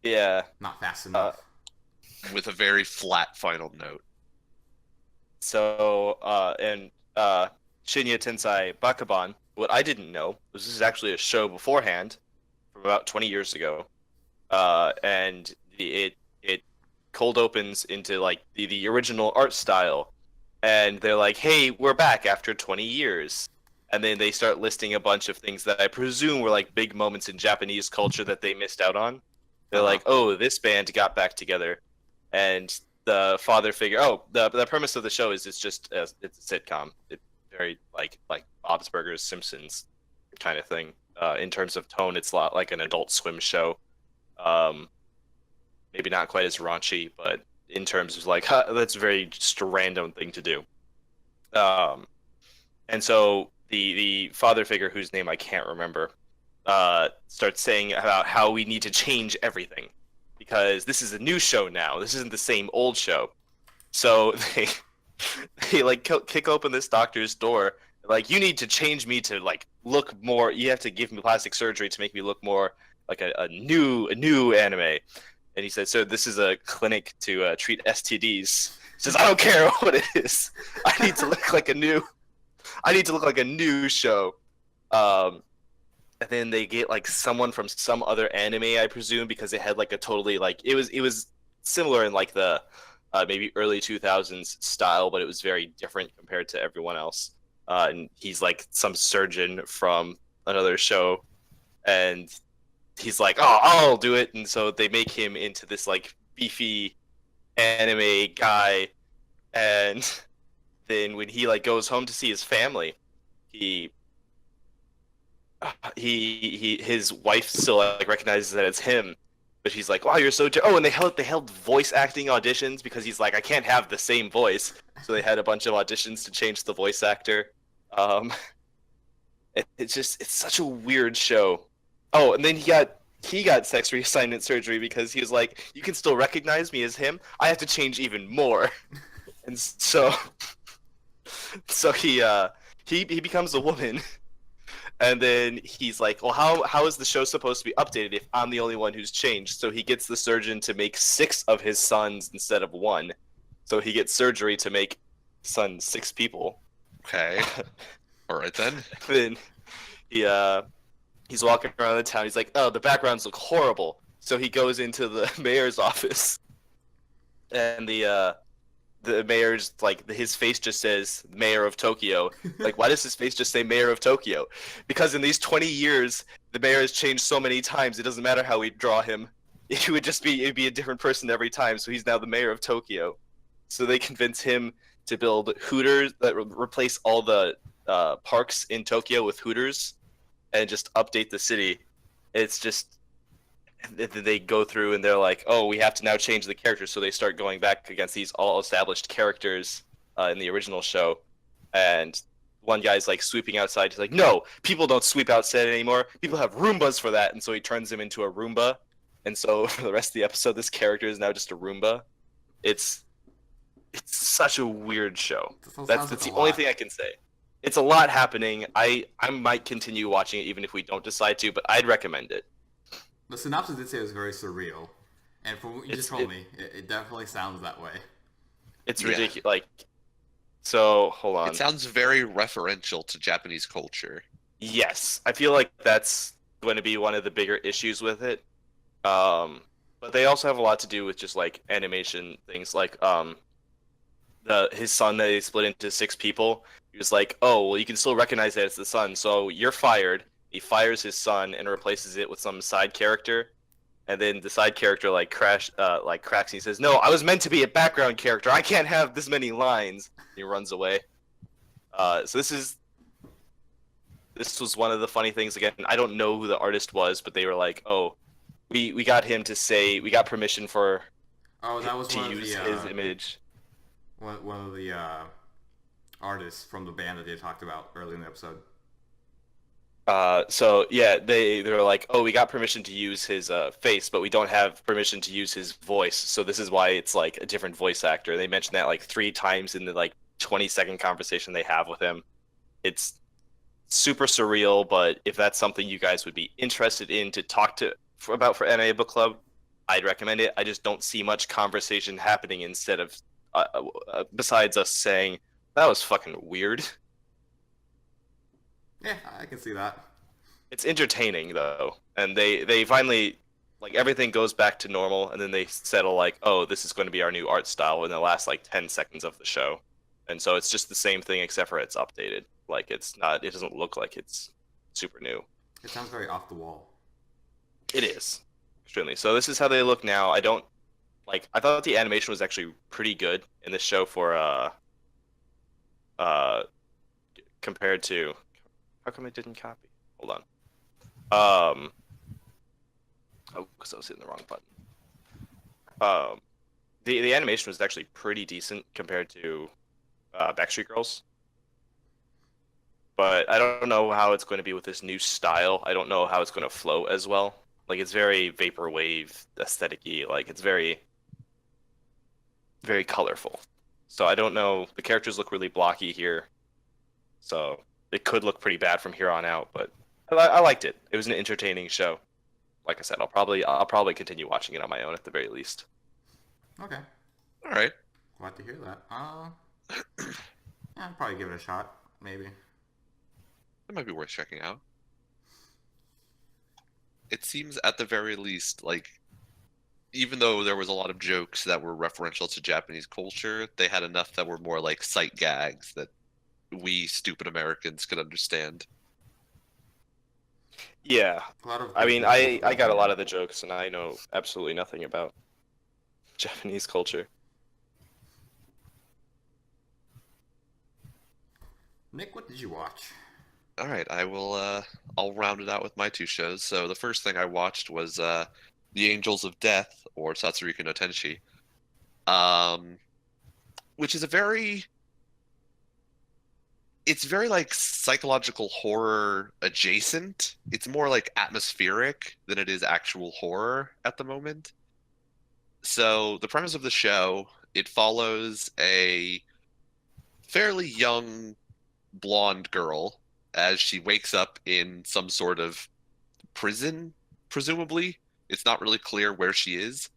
Yeah. Not fast enough. With a very flat final note. So Shinya Tensei Bakaban, what I didn't know was this is actually a show beforehand from about 20 years ago. And it cold opens into like the original art style, and they're like, "Hey, we're back after 20 years." And then they start listing a bunch of things that I presume were like big moments in Japanese culture that they missed out on. They're like, "Oh, this band got back together." And the father figure. Oh, the premise of the show is it's a sitcom. It's very like Bob's Burgers, Simpsons kind of thing. In terms of tone, it's a lot like an Adult Swim show. Maybe not quite as raunchy, but in terms of like that's a very just a random thing to do. And so the father figure, whose name I can't remember, starts saying about how we need to change everything. Because this is a new show now. This isn't the same old show. So they like kick open this doctor's door. Like, you need to change me to like look more. You have to give me plastic surgery to make me look more like a new anime. And he said, "So this is a clinic to treat STDs." He says, "I don't care what it is. I need to look like a new show." And then they get like someone from some other anime, I presume, because it had like a totally like it was similar in like the maybe early 2000s style, but it was very different compared to everyone else. And he's like some surgeon from another show, and he's like, "Oh, I'll do it." And so they make him into this like beefy anime guy, and then when he like goes home to see his family, his wife still like recognizes that it's him, but she's like, "Wow, you're so and they held voice acting auditions because he's like, I can't have the same voice, so they had a bunch of auditions to change the voice actor. It's such a weird show. Oh, and then he got sex reassignment surgery because he was like, "You can still recognize me as him. I have to change even more," and so he becomes a woman. And then he's like, "Well, how is the show supposed to be updated if I'm the only one who's changed?" So he gets the surgeon to make 6 of his sons instead of 1. So he gets surgery to make 6 people. Okay. All right then. Then he's walking around the town. He's like, "Oh, the backgrounds look horrible." So he goes into the mayor's office, and the mayor's like his face just says "Mayor of Tokyo." Like, why does his face just say "Mayor of Tokyo"? Because in these 20 years, the mayor has changed so many times. It doesn't matter how we draw him; it'd be a different person every time. So he's now the mayor of Tokyo. So they convince him to build Hooters that replace all the parks in Tokyo with Hooters, and just update the city. It's just. They go through and they're like, "Oh, we have to now change the characters," so they start going back against these all established characters in the original show. And one guy's like sweeping outside. He's like, "No, people don't sweep outside anymore. People have Roombas for that." And so he turns him into a Roomba. And so for the rest of the episode, this character is now just a Roomba. It's such a weird show. That's the only thing I can say. It's a lot happening. I might continue watching it even if we don't decide to, but I'd recommend it. The synopsis did say it was very surreal, and from what you just told me, it definitely sounds that way. It's ridiculous. Like, so hold on. It sounds very referential to Japanese culture. Yes, I feel like that's going to be one of the bigger issues with it. But they also have a lot to do with just like animation things, like his son that he split into 6 people. He was like, "Oh, well, you can still recognize that it's the son, so you're fired. He fires his son and replaces it with some side character, and then the side character cracks. And he says, "No, I was meant to be a background character. I can't have this many lines." He runs away. So this was one of the funny things. Again, I don't know who the artist was, but they were like, "Oh, we got him to say we got permission for Oh, that was to one of use the his image." one of the artists from the band that they talked about early in the episode. So yeah, they're like, "Oh, we got permission to use his face, but we don't have permission to use his voice. So this is why it's like a different voice actor." They mentioned that like 3 times in the like 20-second conversation they have with him. It's super surreal, but if that's something you guys would be interested in to talk about for NA Book Club, I'd recommend it. I just don't see much conversation happening instead of besides us saying that was fucking weird. Yeah, I can see that. It's entertaining though, and they finally like everything goes back to normal, and then they settle like, "Oh, this is going to be our new art style" in the last like 10 seconds of the show, and so it's just the same thing except for it's updated. Like it doesn't look like it's super new. It sounds very off the wall. It is extremely. So this is how they look now. I thought the animation was actually pretty good in this show for compared to. How come it didn't copy? Hold on. Oh, because I was hitting the wrong button. The animation was actually pretty decent compared to Backstreet Girls. But I don't know how it's going to be with this new style. I don't know how it's going to flow as well. Like it's very vaporwave aesthetic-y. Like it's very, very colorful. So I don't know. The characters look really blocky here. So it could look pretty bad from here on out, but I liked it. It was an entertaining show. Like I said, I'll probably continue watching it on my own at the very least. Okay, All right. glad to hear that. Yeah, I'll probably give it a shot, maybe. It might be worth checking out. It seems at the very least like even though there was a lot of jokes that were referential to Japanese culture, they had enough that were more like sight gags that we stupid Americans could understand. Yeah, A lot of. I mean, I got a lot of the jokes, and I know absolutely nothing about Japanese culture. Nick, what did you watch? All right, I'll round it out with my 2 shows. So the first thing I watched was The Angels of Death, or Satsurika no Tenshi, which is it's very like psychological horror adjacent. It's more like atmospheric than it is actual horror at the moment. So the premise of the show, it follows a fairly young blonde girl as she wakes up in some sort of prison, presumably. It's not really clear where she is.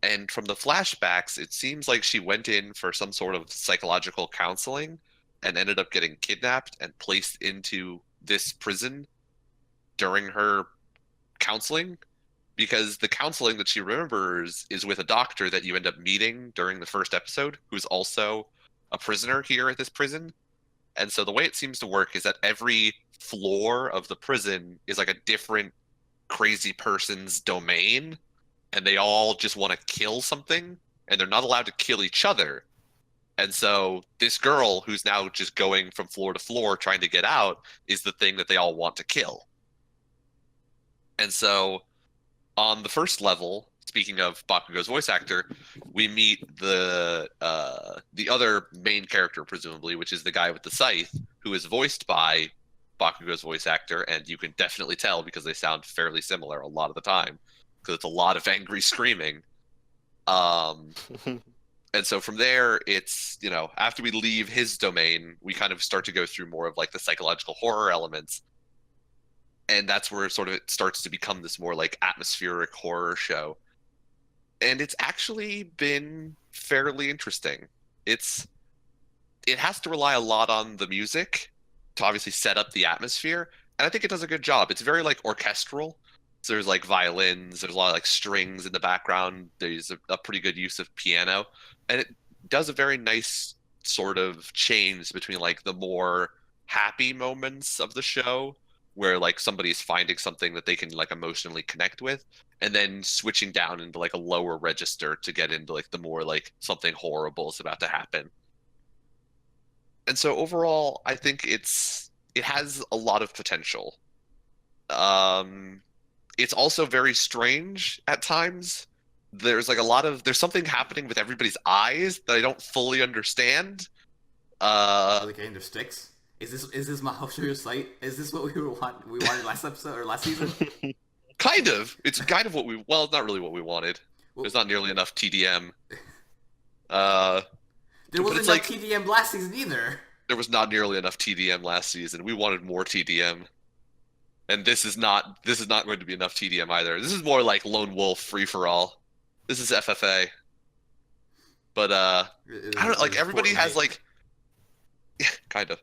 And from the flashbacks, it seems like she went in for some sort of psychological counseling and ended up getting kidnapped and placed into this prison during her counseling, because the counseling that she remembers is with a doctor that you end up meeting during the first episode, who's also a prisoner here at this prison. And so the way it seems to work is that every floor of the prison is like a different crazy person's domain, and they all just want to kill something, and they're not allowed to kill each other. And so this girl, who's now just going from floor to floor trying to get out, is the thing that they all want to kill. And so on the first level, speaking of Bakugo's voice actor, we meet the other main character, presumably, which is the guy with the scythe, who is voiced by Bakugo's voice actor, and you can definitely tell because they sound fairly similar a lot of the time, because it's a lot of angry screaming. And so from there, it's, after we leave his domain, we kind of start to go through more of like the psychological horror elements. And that's where sort of it starts to become this more like atmospheric horror show. And it's actually been fairly interesting. It has to rely a lot on the music to obviously set up the atmosphere. And I think it does a good job. It's very like orchestral. So there's like violins, there's a lot of like strings in the background. There's a pretty good use of piano. And it does a very nice sort of change between like the more happy moments of the show, where like somebody's finding something that they can like emotionally connect with, and then switching down into like a lower register to get into like the more like something horrible is about to happen. And so overall, I think it has a lot of potential. It's also very strange at times. There's like there's something happening with everybody's eyes that I don't fully understand. Are they getting their sticks? Is this my I'll show you a site? Is this what we wanted last episode or last season? Kind of. It's kind of well, it's not really what we wanted. Well, There's not nearly enough TDM. there but wasn't it's enough like- TDM last season either. There was not nearly enough TDM last season. We wanted more TDM. And this is not going to be enough TDM either. This is more like Lone Wolf free for all. This is FFA. But I don't know, like everybody has like yeah, kind of.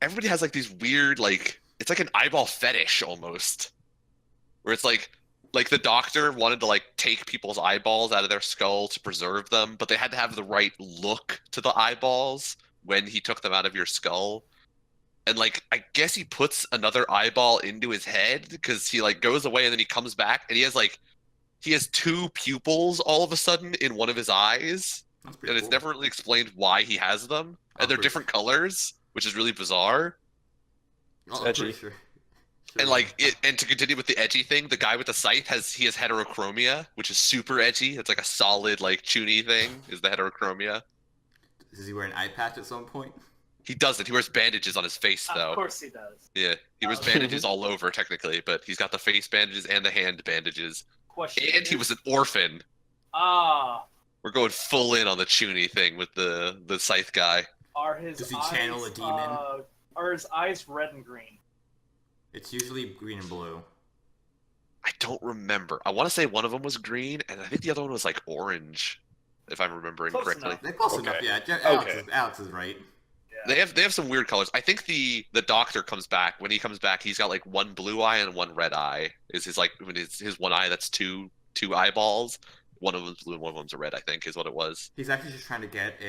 Everybody has like these weird like it's like an eyeball fetish almost. Where it's like the doctor wanted to like take people's eyeballs out of their skull to preserve them, but they had to have the right look to the eyeballs when he took them out of your skull. And like I guess he puts another eyeball into his head because he like goes away and then he comes back and he has two pupils all of a sudden in one of his eyes. That's pretty And it's cool. never really explained why he has them. Oh, And they're pretty- different colors, which is really bizarre. Oh, I'm edgy. pretty sure. And like and to continue with the edgy thing, the guy with the scythe has heterochromia, which is super edgy. It's like a solid like chuny thing is the heterochromia. Does he wear an eye patch at some point? He doesn't. He wears bandages on his face though. Of course he does. Yeah, he wears Oh. bandages all over technically, but he's got the face bandages and the hand bandages. Question. And he was an orphan. Ah, We're going full in on the chuny thing with the scythe guy. are his Does he eyes, channel a demon? Are his eyes red and green? It's usually green and blue. I don't remember. I want to say one of them was green, and I think the other one was like orange, if I'm remembering Close correctly. enough. They're close Okay. enough, yeah. Okay. Alex is right. Yeah. They have some weird colors. I think the doctor comes back. When he comes back, he's got like one blue eye and one red eye. Is his like when his one eye that's two eyeballs. One of them's blue and one of them's a red. I think is what it was. He's actually just trying to get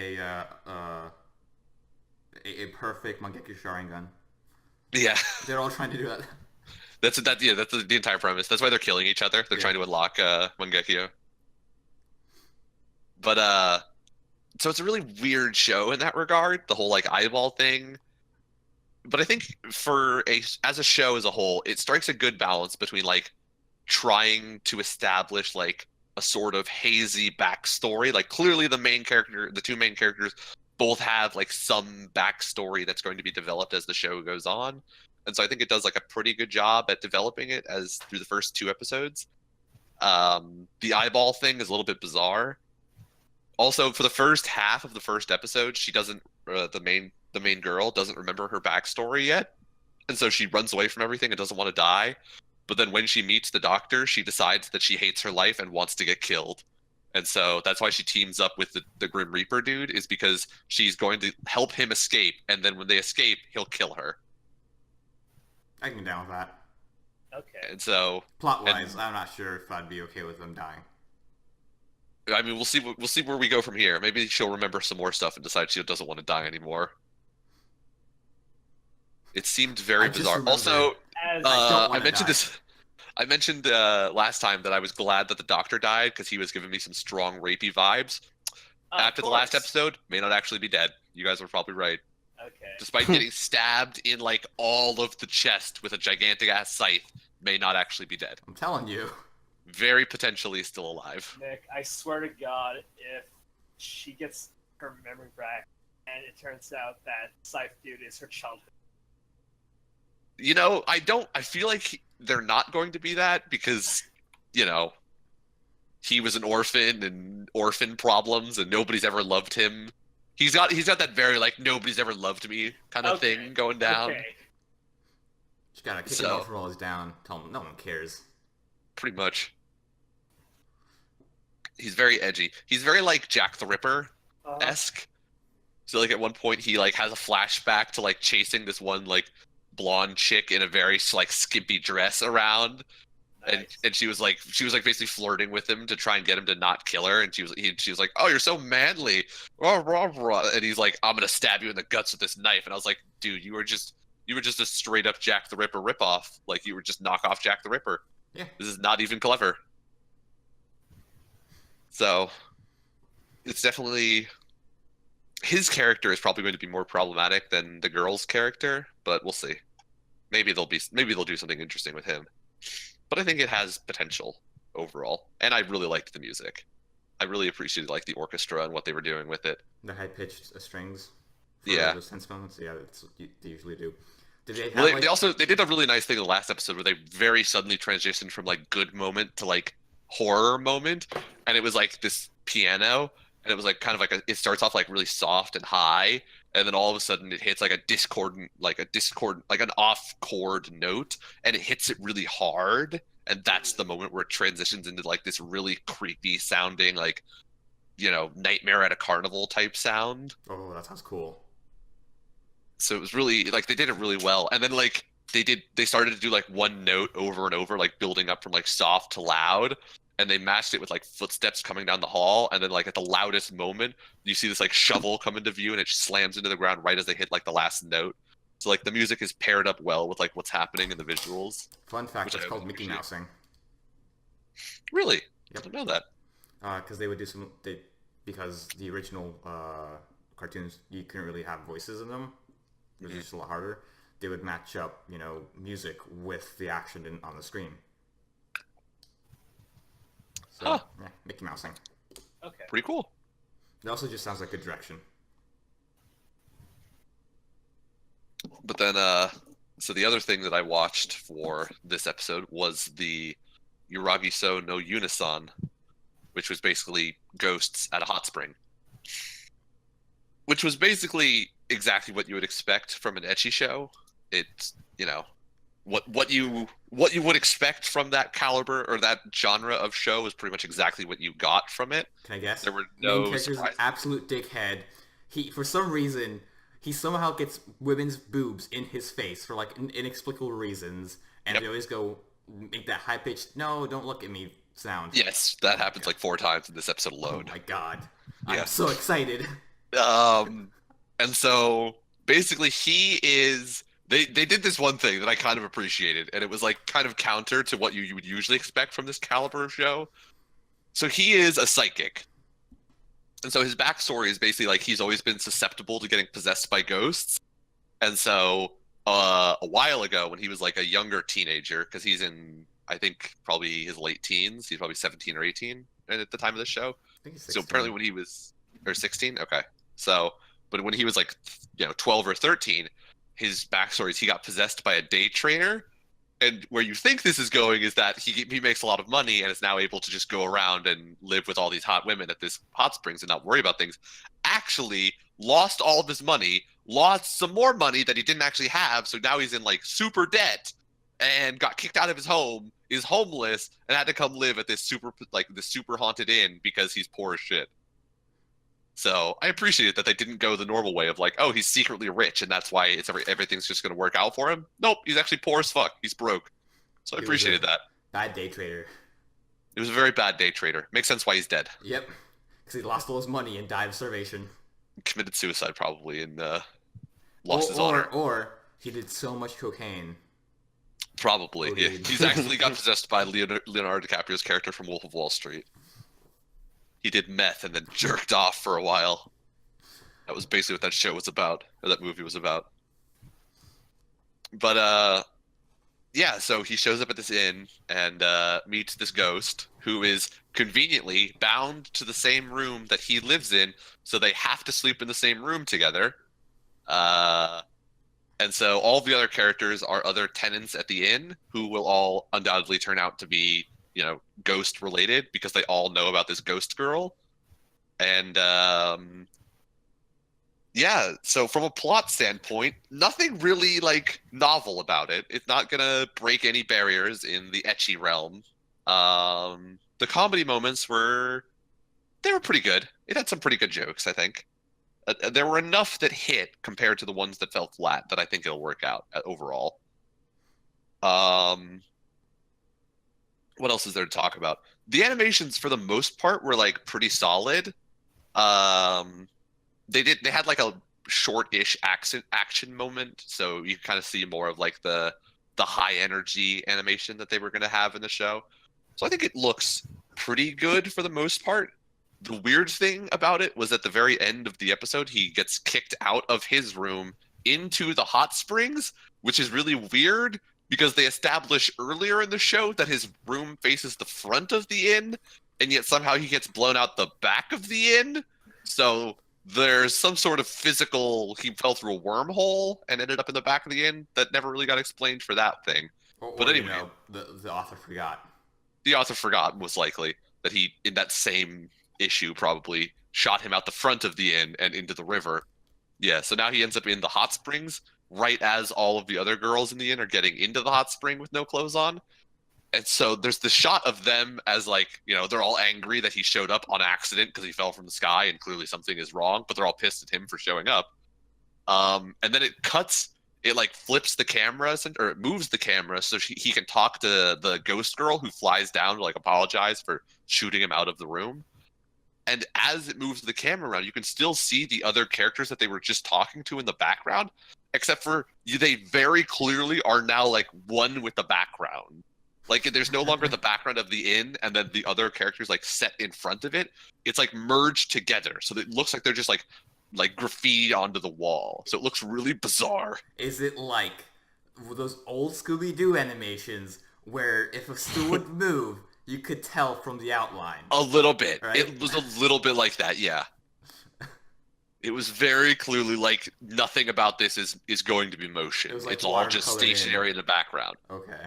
a perfect Mangekyo Sharingan. Yeah, They're all trying to do that. that's the entire premise. That's why they're killing each other. They're Yeah. trying to unlock Mangekyo. But so it's a really weird show in that regard. The whole like eyeball thing. But I think as a show as a whole, it strikes a good balance between like trying to establish like a sort of hazy backstory. Like clearly the two main characters both have like some backstory that's going to be developed as the show goes on. And so I think it does like a pretty good job at developing it as through the first two episodes. The eyeball thing is a little bit bizarre. Also, for the first half of the first episode, she doesn't the main girl doesn't remember her backstory yet, and so she runs away from everything and doesn't want to die. But then when she meets the doctor, she decides that she hates her life and wants to get killed. And so that's why she teams up with the Grim Reaper dude, is because she's going to help him escape, and then when they escape, he'll kill her. I can get down with that. Okay. And so, Plot-wise, I'm not sure if I'd be okay with them dying. I mean, we'll see where we go from here. Maybe she'll remember some more stuff and decide she doesn't want to die anymore. It seemed very I just bizarre. remember- Also, As don't I wanna mentioned die. this. I mentioned last time that I was glad that the doctor died because he was giving me some strong rapey vibes. of After the last course. episode, may not actually be dead. You guys were probably right. Okay. Despite getting stabbed in like all of the chest with a gigantic ass scythe, may not actually be dead. I'm telling you. Very potentially still alive. Nick, I swear to God, if she gets her memory back and it turns out that Scythe Dude is her childhood. You know, I feel like they're not going to be that because, you know, he was an orphan and orphan problems and nobody's ever loved him. He's got that very like nobody's ever loved me kind of Okay. thing going down. Okay. Just gotta kick So- him off while he's down. Tell him no one cares. Pretty much. He's very edgy. He's very like Jack the Ripper esque. So like at one point he like has a flashback to like chasing this one like blonde chick in a very like skimpy dress around, Nice. and she was like basically flirting with him to try and get him to not kill her, and she was like, oh, you're so manly, rah, rah, rah. And he's like, I'm gonna stab you in the guts with this knife, and I was like, dude, you You were just a straight up Jack the Ripper ripoff. Like you were just knock off Jack the Ripper. Yeah. This is not even clever. So it's definitely his character is probably going to be more problematic than the girl's character, but we'll see. Maybe they'll do something interesting with him. But I think it has potential overall, and I really liked the music. I really appreciated like the orchestra and what they were doing with it. The high-pitched strings. For Yeah. those tense moments. Yeah, that's what they usually do. Did they have, Well, like... they did a really nice thing in the last episode where they very suddenly transitioned from like good moment to like horror moment, and it was like this piano, and it was like kind of like it starts off like really soft and high, and then all of a sudden it hits like an off chord note, and it hits it really hard, and that's the moment where it transitions into like this really creepy sounding like, you know, Nightmare at a Carnival type sound. Oh, that sounds cool. So it was really like they did it really well, and then like they started to do like one note over and over, like building up from like soft to loud, and they matched it with like footsteps coming down the hall, and then like at the loudest moment you see this like shovel come into view, and it slams into the ground right as they hit like the last note. So like the music is paired up well with like what's happening in the visuals. Fun fact, Which it's I called Mickey appreciate. Mousing. Really? Yep. I didn't know that. Because they would do because the original cartoons, you couldn't really have voices in them. It was just a lot harder. They would match up, you know, music with the action on the screen. So, Huh. yeah, Mickey Mousing. Okay. Pretty cool. It also just sounds like good direction. But then so the other thing that I watched for this episode was the Yuragiso no Unison, which was basically ghosts at a hot spring. Which was basically exactly what you would expect from an ecchi show. It's, you know, what you would expect from that caliber or that genre of show is pretty much exactly what you got from it. Can I guess? There were Main no character's an surprises. absolute dickhead. For some reason, he somehow gets women's boobs in his face for like inexplicable reasons, and Yep. they always go make that high pitched "No, don't look at me" sound. Yes, that happens like 4 times in this episode Oh alone. my god! Yeah. I'm so excited. And so basically he is they did this one thing that I kind of appreciated, and it was like kind of counter to what you would usually expect from this caliber of show. So he is a psychic. And so his backstory is basically like he's always been susceptible to getting possessed by ghosts. And so a while ago when he was like a younger teenager, because he's in I think probably his late teens, he's probably 17 or 18 at the time of the show. I think he's So 16. apparently when he was or 16, okay. So but when he was like 12 or 13, his backstory is he got possessed by a day trader, and where you think this is going is that he makes a lot of money and is now able to just go around and live with all these hot women at this hot springs and not worry about things. Actually lost all of his money, lost some more money that he didn't actually have, so now he's in like super debt and got kicked out of his home, is homeless, and had to come live at this super haunted inn because he's poor as shit. So I appreciate that they didn't go the normal way of like, oh, he's secretly rich and that's why everything's just going to work out for him. Nope, he's actually poor as fuck. He's broke. So I He was appreciated a that. Bad day trader. It was a very bad day trader. Makes sense why he's dead. Yep. Because he lost all his money and died of starvation. Committed suicide probably and lost his honor. Or he did so much cocaine. Probably. Yeah. Indeed. He's actually got possessed by Leonardo DiCaprio's character from Wolf of Wall Street. He did meth and then jerked off for a while. That was basically what that show was about, or that movie was about. But yeah, so he shows up at this inn and meets this ghost who is conveniently bound to the same room that he lives in, so they have to sleep in the same room together. And so all the other characters are other tenants at the inn who will all undoubtedly turn out to be, you know, ghost related because they all know about this ghost girl. And yeah, so from a plot standpoint, nothing really like novel about it. It's not gonna break any barriers in the ecchi realm. The comedy moments were pretty good. It had some pretty good jokes, I think. There were enough that hit compared to the ones that fell flat that I think it'll work out overall. What else is there to talk about? The animations, for the most part, were like pretty solid. They had like a short-ish action moment, so you kind of see more of like the high energy animation that they were going to have in the show. So I think it looks pretty good for the most part. The weird thing about it was at the very end of the episode, he gets kicked out of his room into the hot springs, which is really weird because they establish earlier in the show that his room faces the front of the inn, and yet somehow he gets blown out the back of the inn. So there's some sort of physical, he fell through a wormhole and ended up in the back of the inn that never really got explained for that thing. But anyway, the author forgot. The author forgot, most likely, that he, in that same issue, probably shot him out the front of the inn and into the river. Yeah, so now he ends up in the hot springs right as all of the other girls in the inn are getting into the hot spring with no clothes on. And so there's the shot of them as like, you know, they're all angry that he showed up on accident because he fell from the sky and clearly something is wrong, but they're all pissed at him for showing up. And then it cuts, it like flips the camera, or it moves the camera so he can talk to the ghost girl who flies down to like apologize for shooting him out of the room. And as it moves the camera around, you can still see the other characters that they were just talking to in the background, except for they very clearly are now like one with the background. Like there's no longer the background of the inn and then the other characters like set in front of it. It's like merged together. So it looks like they're just like graffiti onto the wall. So it looks really bizarre. Is it like those old Scooby-Doo animations where if a stool would move, you could tell from the outline? A little bit. Right? It was a little bit like that, yeah. It was very clearly like nothing about this is going to be motion. It was like it's all just stationary in the background. Okay.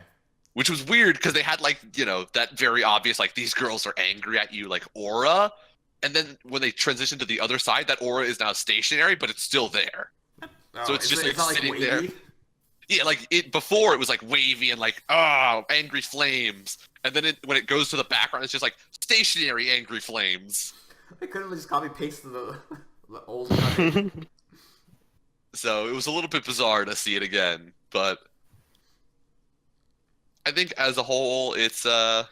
Which was weird because they had like, you know, that very obvious like these girls are angry at you like aura. And then when they transition to the other side, that aura is now stationary, but it's still there. Oh, so it's just like not sitting like there. Yeah, like before it was like wavy and like, oh, angry flames. And then when it goes to the background, it's just like stationary angry flames. They could have just copy pasted the old one. So it was a little bit bizarre to see it again, but I think as a whole, it's I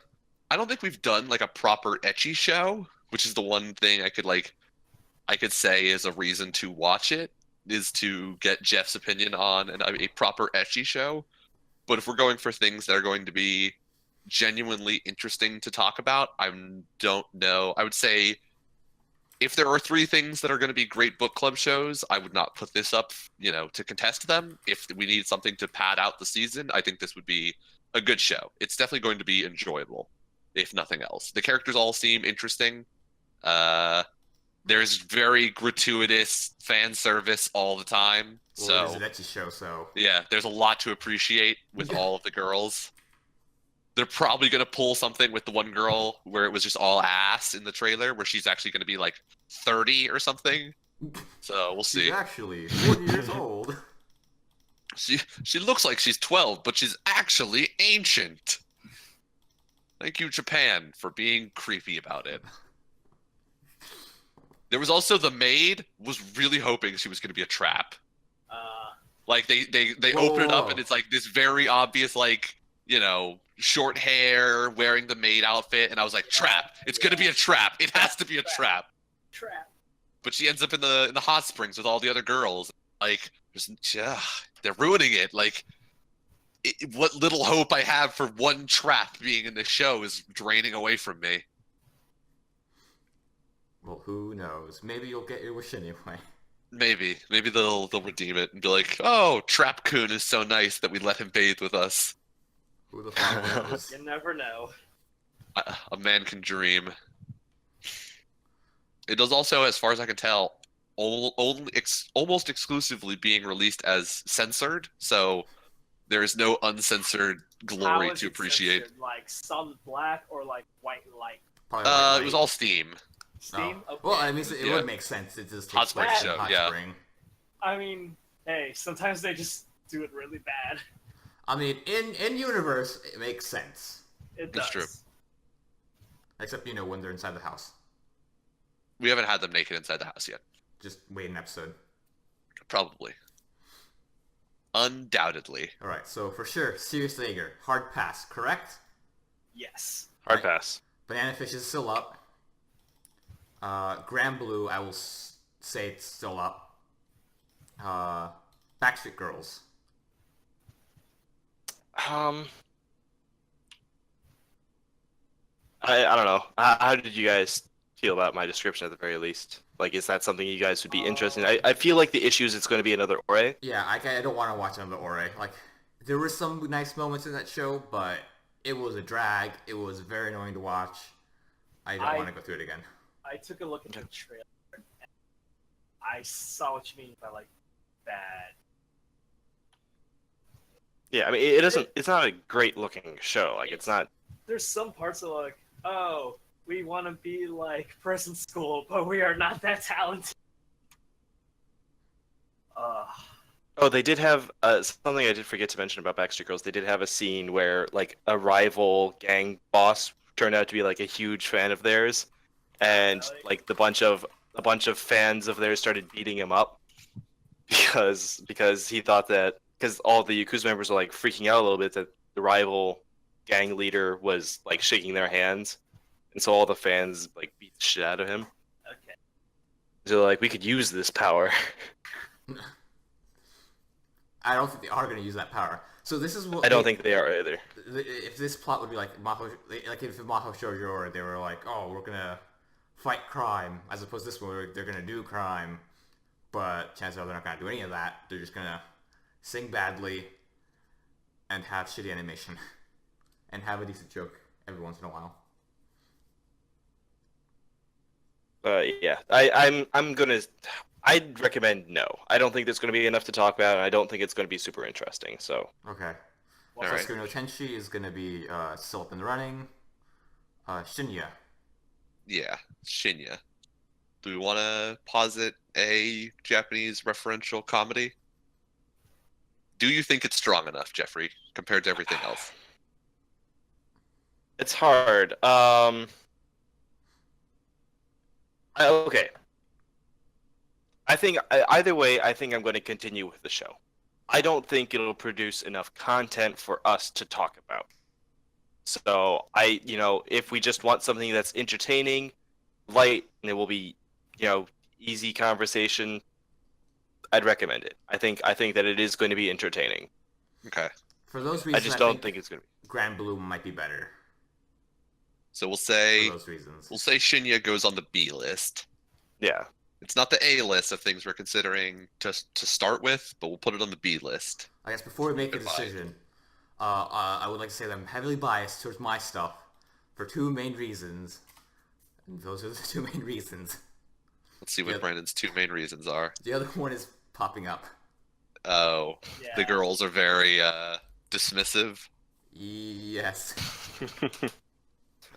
don't think we've done like a proper ecchi show, which is the one thing I could say is a reason to watch it, is to get Jeff's opinion on a proper ecchi show. But if we're going for things that are going to be genuinely interesting to talk about, I don't know. I would say if there are 3 things that are going to be great book club shows, I would not put this up, you know, to contest them. If we need something to pad out the season, I think this would be a good show. It's definitely going to be enjoyable, if nothing else. The characters all seem interesting. There's very gratuitous fan service all the time. Well, it is an ecchi show, so yeah, there's a lot to appreciate with all of the girls. They're probably going to pull something with the one girl where it was just all ass in the trailer, where she's actually going to be like 30 or something. So we'll see. She's actually 40 years old. She looks like she's 12, but she's actually ancient. Thank you, Japan, for being creepy about it. There was also the maid was really hoping she was going to be a trap. Like they open it up and it's like this very obvious, like, you know, short hair, wearing the maid outfit, and I was like, trap. It's going to be a trap. It has to be a trap. Trap. But she ends up in the hot springs with all the other girls. Like, they're ruining it. Like, what little hope I have for one trap being in the show is draining away from me. Well, who knows? Maybe you'll get your wish anyway. Maybe they'll redeem it and be like, oh, Trap-kun is so nice that we let him bathe with us. Who the fuck knows? You never know. A man can dream. It does also, as far as I can tell, almost exclusively being released as censored, so there is no uncensored glory How is to it appreciate. censored? Like solid black or like white light? Probably like It was all Steam. Steam? Oh. Okay. Well, I mean, it Yeah. would make sense. It just Hot takes Spring place in show, Hot yeah. Spring. I mean, hey, sometimes they just do it really bad. I mean, in universe, it makes sense. It does. It's true. Except, you know, when they're inside the house. We haven't had them naked inside the house yet. Just wait an episode. Probably. Undoubtedly. Alright, so for sure, Sirius Sager, hard pass, correct? Yes. Hard pass. Banana Fish is still up. Grand Blue, I will say it's still up. Backstreet Girls. Um, I don't know. How did you guys feel about my description at the very least? Like, is that something you guys would be interested in? I feel like the issue is it's going to be another Ore. Yeah, I don't want to watch another Ore. Like, there were some nice moments in that show, but it was a drag. It was very annoying to watch. I don't want to go through it again. I took a look at the trailer, and I saw what you mean by like bad. Yeah, I mean, it doesn't. It's not a great looking show. Like, it's not. There's some parts that are like, oh, we want to be like Prison School, but we are not that talented. Oh, they did have something I did forget to mention about Backstreet Girls. They did have a scene where like a rival gang boss turned out to be like a huge fan of theirs, and Really? like a bunch of fans of theirs started beating him up because he thought that because all the Yakuza members were like freaking out a little bit that the rival gang leader was like shaking their hands, and so all the fans like beat the shit out of him. Okay. So like we could use this power. I don't think they are going to use that power. So this is what I don't think they are either. If this plot would be like Maho, like if Maho Shoujo, they were like, oh, we're gonna fight crime, as opposed to this one where they're gonna do crime, but chances are they're not gonna do any of that. They're just gonna sing badly and have shitty animation and have a decent joke every once in a while. Yeah, I'm gonna. I'd recommend no. I don't think there's gonna be enough to talk about, and I don't think it's gonna be super interesting. So Okay. Well, All right. Sasuke no Tenshi is gonna be still up in the running. Shinya. Yeah, Shinya. Do we want to posit a Japanese referential comedy? Do you think it's strong enough, Jeffrey, compared to everything else? it's hard. Okay. I think either way, I think I'm going to continue with the show. I don't think it'll produce enough content for us to talk about. So if we just want something that's entertaining, light, and it will be, easy conversation, I'd recommend it. I think that it is going to be entertaining. Okay. For those reasons, I just don't think it's going to be. Grand Blue might be better. So we'll For say those reasons. Shinya goes on the B list. Yeah. It's not the A list of things we're considering to start with, but we'll put it on the B list. I guess before we make a Goodbye. decision, I would like to say that I'm heavily biased towards my stuff for two main reasons. And those are the two main reasons. Let's see what Yep. Brandon's two main reasons are. The other one is popping up. Oh, yeah. the girls are very dismissive. Yes.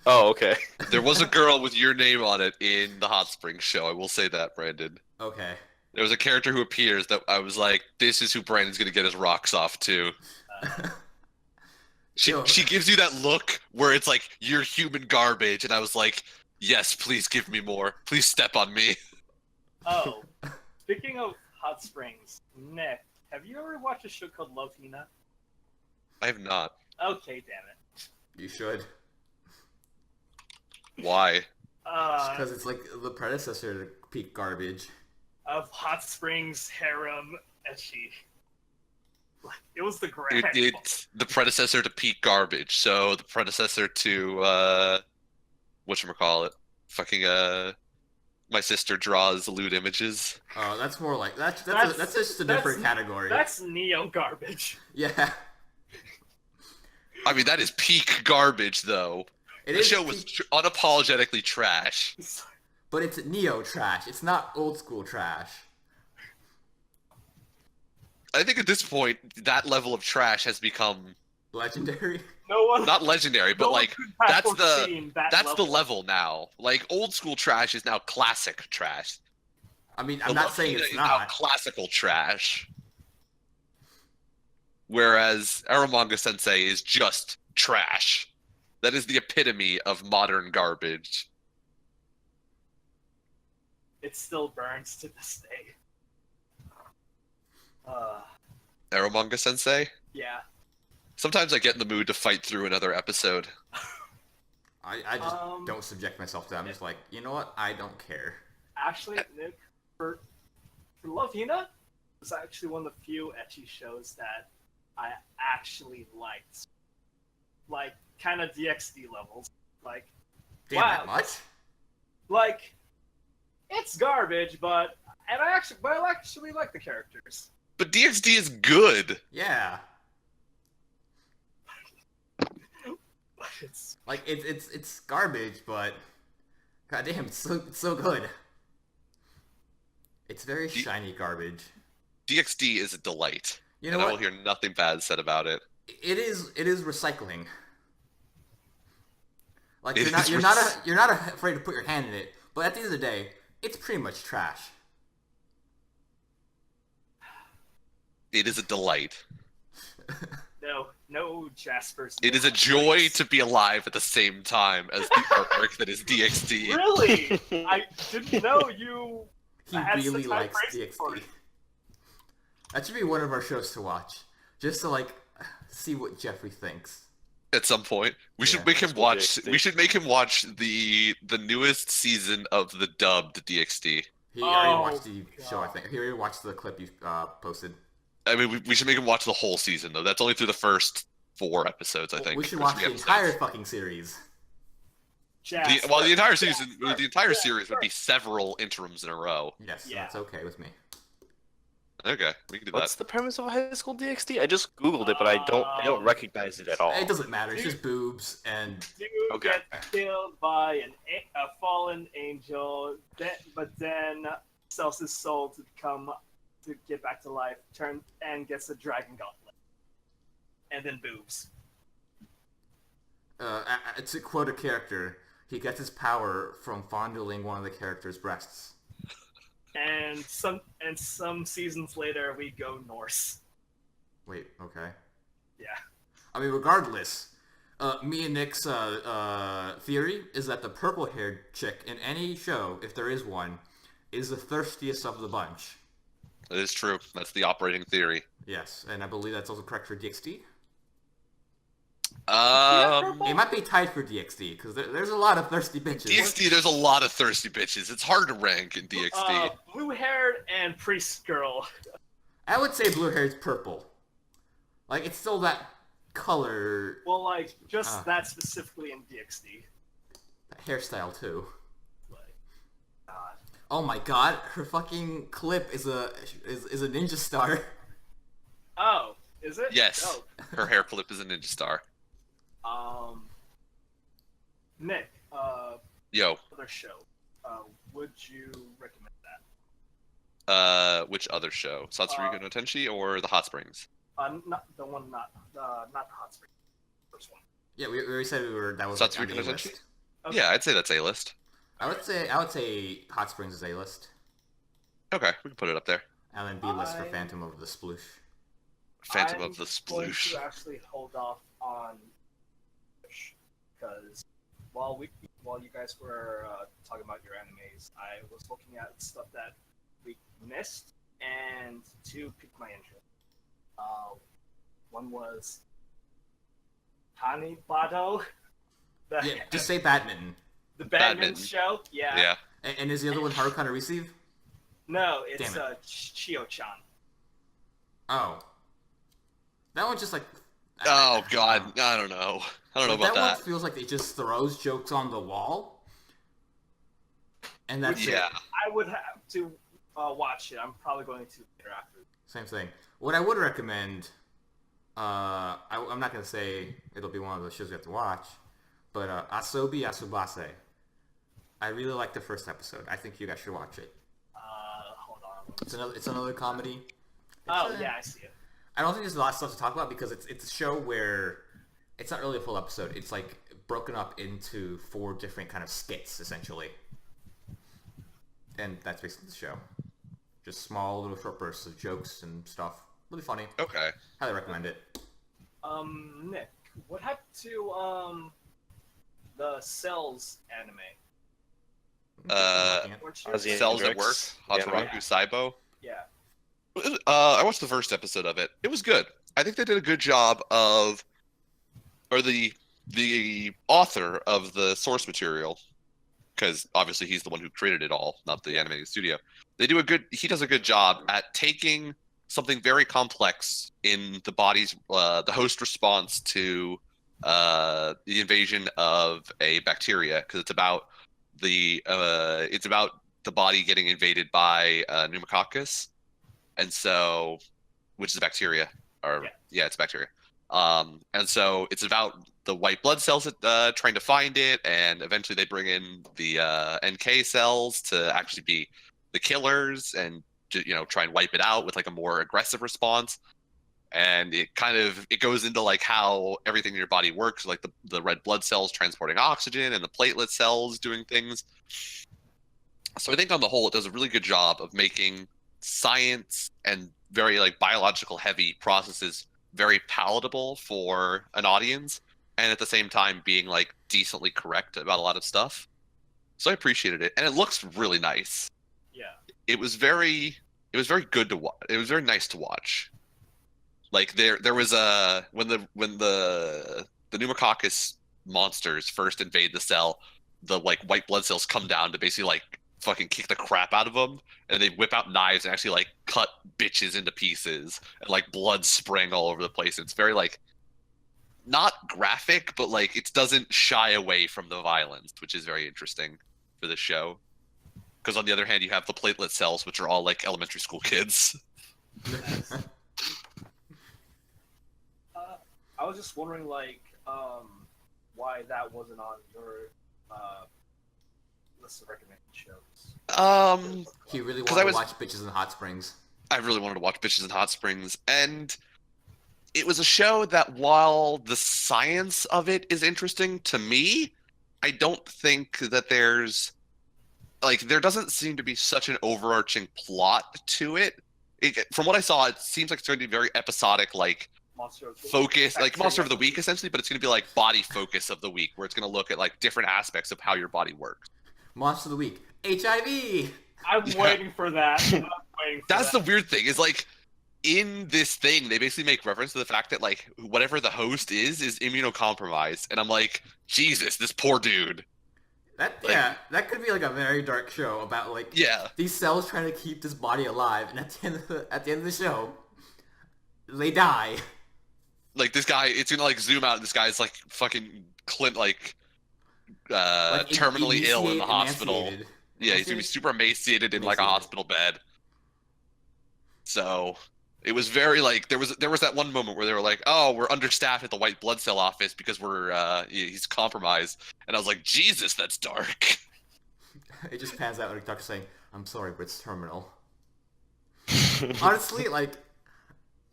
Oh, okay. There was a girl with your name on it in the Hot Springs show. I will say that, Brandon. Okay. There was a character who appears that I was like, this is who Brandon's gonna get his rocks off to. She Yo. she gives you that look where it's like you're human garbage, and I was like, yes, please give me more. Please step on me. Oh, speaking of Hot Springs, Nick, have you ever watched a show called Love Hina? I have not. Okay, damn it. You should. Why? Because it's like the predecessor to Peak Garbage. Of Hot Springs harem ecchi. Like, it was the grand. It's the predecessor to Peak Garbage, so the predecessor to whatchamacallit? Fucking my sister draws lewd images. Oh, that's more like that's just a that's- different category. That's neo garbage. Yeah. I mean, that is peak garbage, though. It The is show was peak- unapologetically trash. but it's neo trash. It's not old school trash. I think at this point, that level of trash has become Legendary. No one. not legendary, but no one like could have that's the foreseen that that's the level now. Like old school trash is now classic trash. I mean, The I'm not Love saying Hina it's is now not. classical trash. Whereas Aramanga Sensei is just trash. That is the epitome of modern garbage. It still burns to this day. Aramanga Sensei? Yeah. Sometimes I get in the mood to fight through another episode. I just Um, don't subject myself to that. I'm just like, you know what? I don't care. Actually, Nick, for Love Hina, was actually one of the few ecchi shows that I actually liked. Like, kind of DxD levels. Like, Damn, wow, that much? like, it's garbage, but I actually like the characters. But DxD is good. Yeah. But it's Like it's garbage, but goddamn, it's so good. It's very shiny garbage. DxD is a delight. You know and I what? will hear nothing bad said about it. It is recycling. Like It is you're not afraid to put your hand in it, but at the end of the day, it's pretty much trash. It is a delight. no Jasper's. It is a joy to be alive at the same time as the artwork that is DxD. Really? I didn't know you. He had really such high likes praise for DxD. it. That should be one of our shows to watch, just to like see what Jeffrey thinks. At some point, we should Yeah. make him School watch. DxD. We should make him watch the newest season of the dubbed DxD. He already Oh, watched the show, I God. think. He already watched the clip you posted. I mean, we should make him watch the whole season though. That's only through the first 4 episodes, I think. We should or watch 3 the episodes. entire fucking series. Jasper. The entire season, Jasper. the entire Yeah, series would sure. be several interims in a row. Yes, Yeah. that's okay with me. Okay, we can do What's that. the premise of High School DxD? I just googled it, but I don't recognize it at all. It doesn't matter. It's just boobs and Dude Okay. gets killed by a fallen angel, but then sells his soul to get back to life, and gets a dragon gauntlet, and then boobs. to quote a character, he gets his power from fondling one of the character's breasts. And some seasons later, we go Norse. Wait, okay. Yeah. I mean, regardless, me and Nick's theory is that the purple-haired chick in any show, if there is one, is the thirstiest of the bunch. That is true. That's the operating theory. Yes, and I believe that's also correct for DxD. It might be tied for DxD, because there's a lot of thirsty bitches. DxD, there's a lot of thirsty bitches. It's hard to rank in DxD. Blue-haired and priest girl. I would say blue hair is purple. Like, it's still that color, Well, like just that specifically in DxD. that hairstyle, too. Like, God. Oh my god, her fucking clip is a ninja star. Oh, is it? Yes. Oh. Her hair clip is a ninja star. Nick, Yo, other show. Would you recommend that? which other show? Satsuriko no Tenchi or The Hot Springs? Not the one, not the Hot Springs. First one. Yeah, we already said that was Satsuki like on no the Tenchi? A-list. Okay. Yeah, I'd say that's A-list. I would say Hot Springs is A-list, Okay, we can put it up there. and then B-list for I- Phantom of the Sploosh. Phantom I'm of the going Sploosh. to actually hold off on because while you guys were talking about your animes, I was looking at stuff that we missed and two piqued my interest. One was Hani Bado, Yeah, just say badminton. the Batman Badminton. show. Yeah. Yeah. And is the other one Haruka no Receive? No, it's Damn Chio-chan. Oh. That one's just like... Oh god, I don't know. I don't know about that that. one feels like it just throws jokes on the wall. And that's it. Yeah. I would have to watch it. I'm probably going to later after. Same thing. What I would recommend, I'm not going to say it'll be one of the shows you have to watch, but Asobi Asubase. I really like the first episode. I think you guys should watch it. Hold on. It's another comedy. Oh It's, yeah, I see it. I don't think there's a lot of stuff to talk about because it's a show where it's not really a full episode. It's like broken up into 4 different kind of skits essentially, and that's basically the show. Just small little short bursts of jokes and stuff. Really funny. Okay. Highly recommend it. Nick, what happened to the Cells anime? Weren't you? Ozzy Cells at Hendrix. Work, Yeah. Hataraku Saibo. Yeah. I watched the first episode of it. It was good. I think they did a good job of, or the author of the source material, because obviously he's the one who created it all, not the animating studio. He does a good job at taking something very complex in the body's the host response to the invasion of a bacteria, because it's about the body getting invaded by pneumococcus, and so which is a bacteria, or yeah, it's bacteria. And so it's about the white blood cells trying to find it, and eventually they bring in the NK cells to actually be the killers, and try and wipe it out with like a more aggressive response. And it goes into like how everything in your body works, like the red blood cells transporting oxygen and the platelet cells doing things. So I think on the whole, it does a really good job of making science and very like biological heavy processes very palatable for an audience, and at the same time being like decently correct about a lot of stuff. So I appreciated it, and it looks really nice. Yeah. It was very good to watch. It was very nice to watch. Like there was a when the pneumococcus monsters first invade the cell, the like white blood cells come down to basically like fucking kick the crap out of them, and they whip out knives and actually like cut bitches into pieces, and like blood spraying all over the place. It's very like not graphic, but like it doesn't shy away from the violence, which is very interesting for the show. Because on the other hand, you have the platelet cells, which are all like elementary school kids. I was just wondering, like, why that wasn't on your list of recommended shows. He really wanted to watch Bitches in Hot Springs. I really wanted to watch Bitches in Hot Springs, and it was a show that, while the science of it is interesting to me, I don't think that there doesn't seem to be such an overarching plot to it. From what I saw, it seems like it's going to be very episodic, like focus, like Monster of the Week essentially, but it's going to be like body focus of the week, where it's going to look at like different aspects of how your body works. Monster of the Week, HIV. I'm waiting for that. That's the weird thing, is like in this thing they basically make reference to the fact that like whatever the host is immunocompromised, and I'm like, Jesus, this poor dude. That could be like a very dark show about like these cells trying to keep this body alive, and at the end of the show, they die. Like this guy, it's gonna like zoom out, and this guy's like fucking terminally ill in the hospital. Yeah, he's gonna be super emaciated in like a hospital bed. So it was very like there was that one moment where they were like, "Oh, we're understaffed at the white blood cell office because he's compromised," and I was like, "Jesus, that's dark." It just pans out like doctor saying, "I'm sorry, but it's terminal." Honestly, like,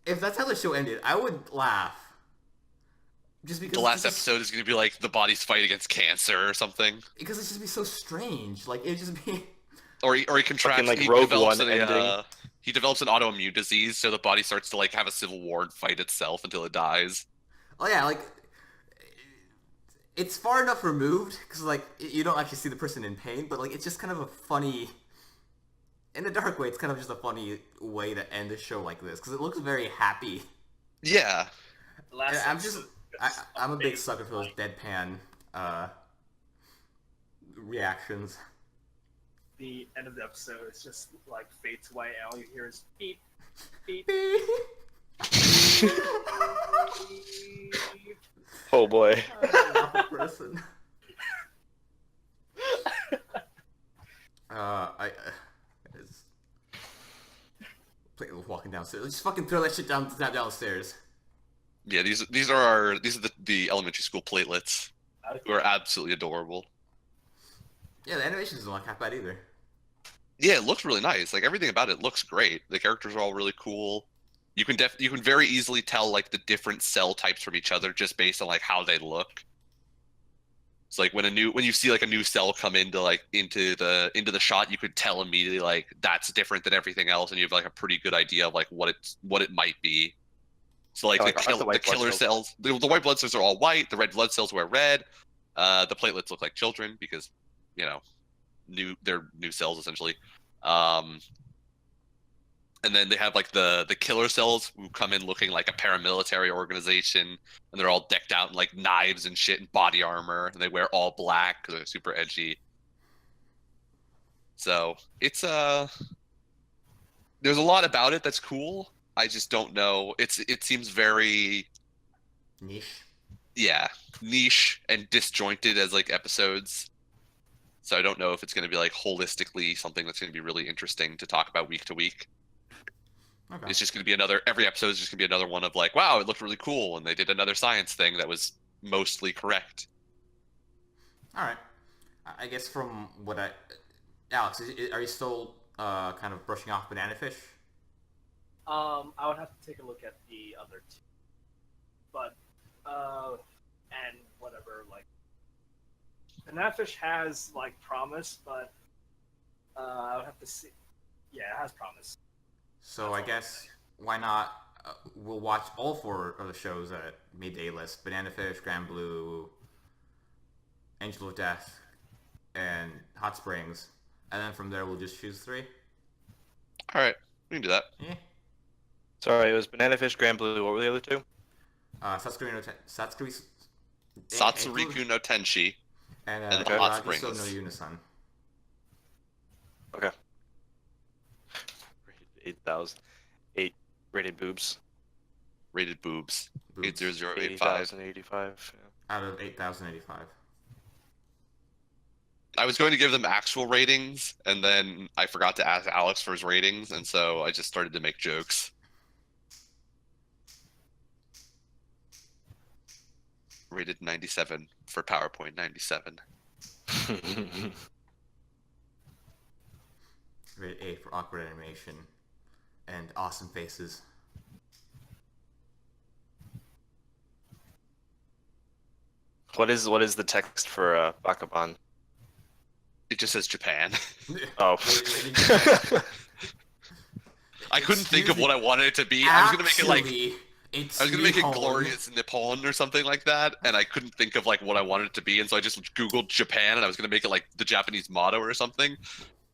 if that's how the show ended, I would laugh. Just because the last episode is going to be like the body's fight against cancer or something. Because it'd just be so strange. Like it'd just be. Or he contracts like Rogue One ending. He develops an autoimmune disease, so the body starts to like have a civil war and fight itself until it dies. Oh yeah, like it's far enough removed because like you don't actually see the person in pain, but like it's just kind of a funny. In a dark way, it's kind of just a funny way to end a show like this because it looks very happy. Yeah. I'm a big sucker for those deadpan reactions. The end of the episode is just like fade to white, and all you hear is beep, beep. Oh boy. Person. Walking downstairs. Let's just fucking throw that shit down the stairs. Yeah, these are the elementary school platelets, who are absolutely adorable. Yeah, the animation doesn't look half bad either. Yeah, it looks really nice. Like everything about it looks great. The characters are all really cool. You can very easily tell like the different cell types from each other just based on like how they look. It's like when you see like a new cell come into the shot, you could tell immediately like that's different than everything else, and you have like a pretty good idea of like what it might be. So like the killer cells, the white blood cells are all white. The red blood cells were red. The platelets look like children because, they're new cells essentially. And then they have like the killer cells who come in looking like a paramilitary organization, and they're all decked out in like knives and shit and body armor, and they wear all black because they're super edgy. So it's there's a lot about it that's cool. I just don't know. It seems very Niche. niche and disjointed as like episodes. So I don't know if it's going to be like holistically something that's going to be really interesting to talk about week to week. Okay. It's just going to be every episode is just going to be another one of like, wow, it looked really cool, and they did another science thing that was mostly correct. All right. I guess from what Alex, are you still kind of brushing off Banana Fish? I would have to take a look at the other two, but and whatever, like, Banana Fish has like promise, but I would have to see. Yeah, it has promise. So I guess why not? We'll watch all 4 of the shows that made the A-list: Banana Fish, Grand Blue, Angel of Death, and Hot Springs, and then from there we'll just choose 3. All right, we can do that. Yeah. Sorry, it was Banana Fish, Grand Blue. What were the other 2? Satsuriku no Tenshi. And And the Hot Ragiso no Springs. Unison. Okay. Rated 8,000. 8 rated boobs. Rated boobs. Boobs. 80085. 80,085. Yeah. Out of 8,085. I was going to give them actual ratings, and then I forgot to ask Alex for his ratings, and so I just started to make jokes. Rated 97 for PowerPoint 97. Rated A for awkward animation and awesome faces. What is the text for Bakaban? It just says Japan. Oh. I couldn't think of what I wanted it to be. I was gonna make it like glorious Nippon or something like that, and I couldn't think of like what I wanted it to be, and so I just Googled Japan, and I was gonna make it like the Japanese motto or something.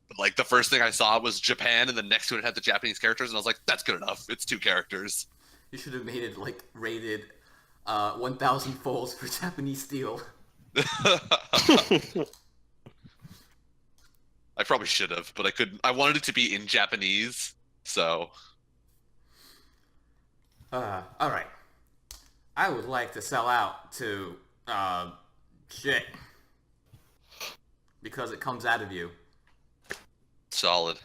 But like the first thing I saw was Japan, and then next to it had the Japanese characters, and I was like, that's good enough. It's 2 characters. You should have made it like rated 1,000 folds for Japanese steel. I probably should have, but I couldn't. I wanted it to be in Japanese, so. All right. I would like to sell out to shit because it comes out of you. Solid.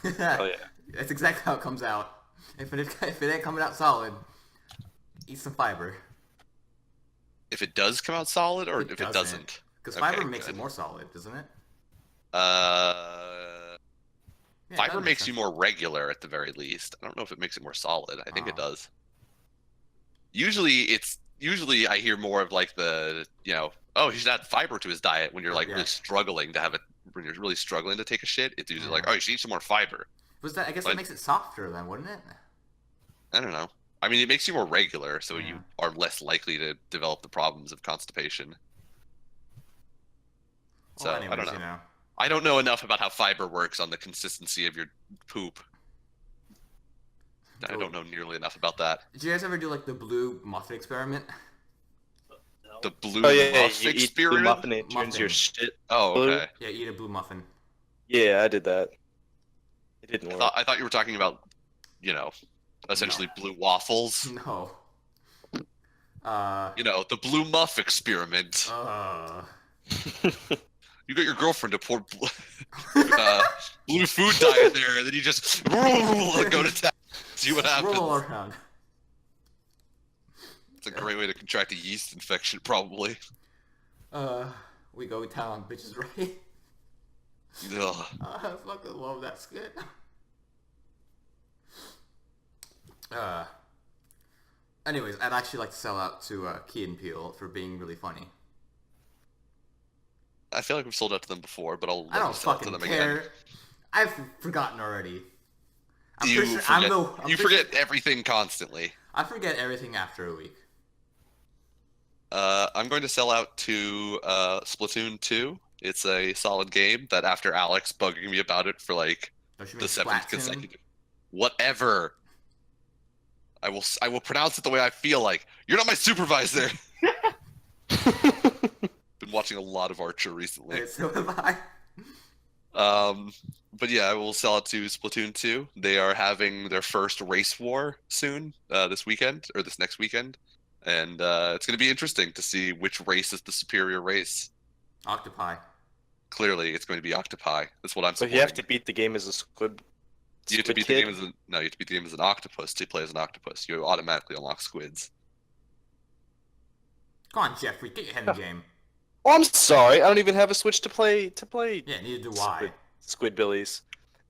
Oh yeah. That's exactly how it comes out. If it ain't coming out solid, eat some fiber. If it does come out solid, or It if it doesn't. Because Okay, fiber makes good. it more solid, doesn't it? Yeah, fiber that makes sense. you more regular at the very least. I don't know if it makes it more solid. I think it Oh. does. Usually I hear more of like the, oh, he should add fiber to his diet when you're like Yeah. really struggling to have it, when you're really struggling to take a shit. It's usually Yeah. like, oh, you should eat some more fiber. I guess But- that makes it softer then, wouldn't it? I don't know. I mean, it makes you more regular, so Yeah. you are less likely to develop the problems of constipation. So, Well, anyways, I don't know. you know. I don't know enough about how fiber works on the consistency of your poop. I Cool. don't know nearly enough about that. Did you guys ever do like the blue muffin experiment? No. The blue Oh yeah, muff you eat the experiment? muffin, it turns Muffin. your shit. Oh, blue. okay. Yeah, eat a blue muffin. Yeah, I did that. It didn't work. I thought you were talking about, essentially blue waffles. No. The blue muff experiment. You got your girlfriend to pour blue food dye in there, and then you just go to town. See what happens. Roll around. It's a great way to contract a yeast infection, probably. We go town, bitches, right? Ugh. I fucking love that skit. Anyways, I'd actually like to sell out to Key and Peele for being really funny. I feel like we've sold out to them before, but I'll I don't sell out to fucking them care. again. I've forgotten already. I'm You pretty sure forget, I'm you pretty forget sure- everything constantly. I forget everything after a week. I'm going to sell out to Splatoon 2. It's a solid game that after Alex bugging me about it for like Don't you the mean 7th Splatoon? consecutive. Whatever. I will pronounce it the way I feel like. You're not my supervisor. Been watching a lot of Archer recently. So have I. But yeah, I will sell it to Splatoon 2. They are having their first race war soon, this weekend or this next weekend, and it's going to be interesting to see which race is the superior race. Octopi. Clearly, it's going to be Octopi. That's what I'm But supporting. you have to beat the game as a squid. You have to Squid beat kid? the game as no. You have to beat the game as an octopus to play as an octopus. You automatically unlock squids. Come on, Jeffrey, get your head in the game. Oh, I'm sorry. I don't even have a Switch to play. Yeah, neither do I. Squidbillies.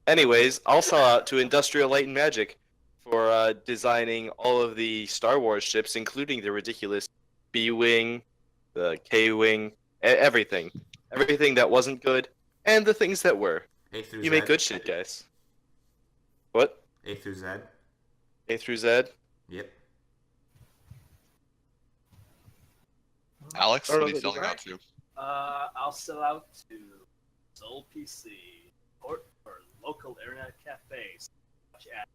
Anyways, I'll sell out to Industrial Light and Magic for designing all of the Star Wars ships, including the ridiculous B-wing, the K-wing, everything, everything that wasn't good, and the things that were. A through You Z. make good shit, guys. What? A through Z. A through Z? Yep. Alex, I don't what are know you if selling it's out to? I'll sell out to Soul PC or local internet cafes. Such as,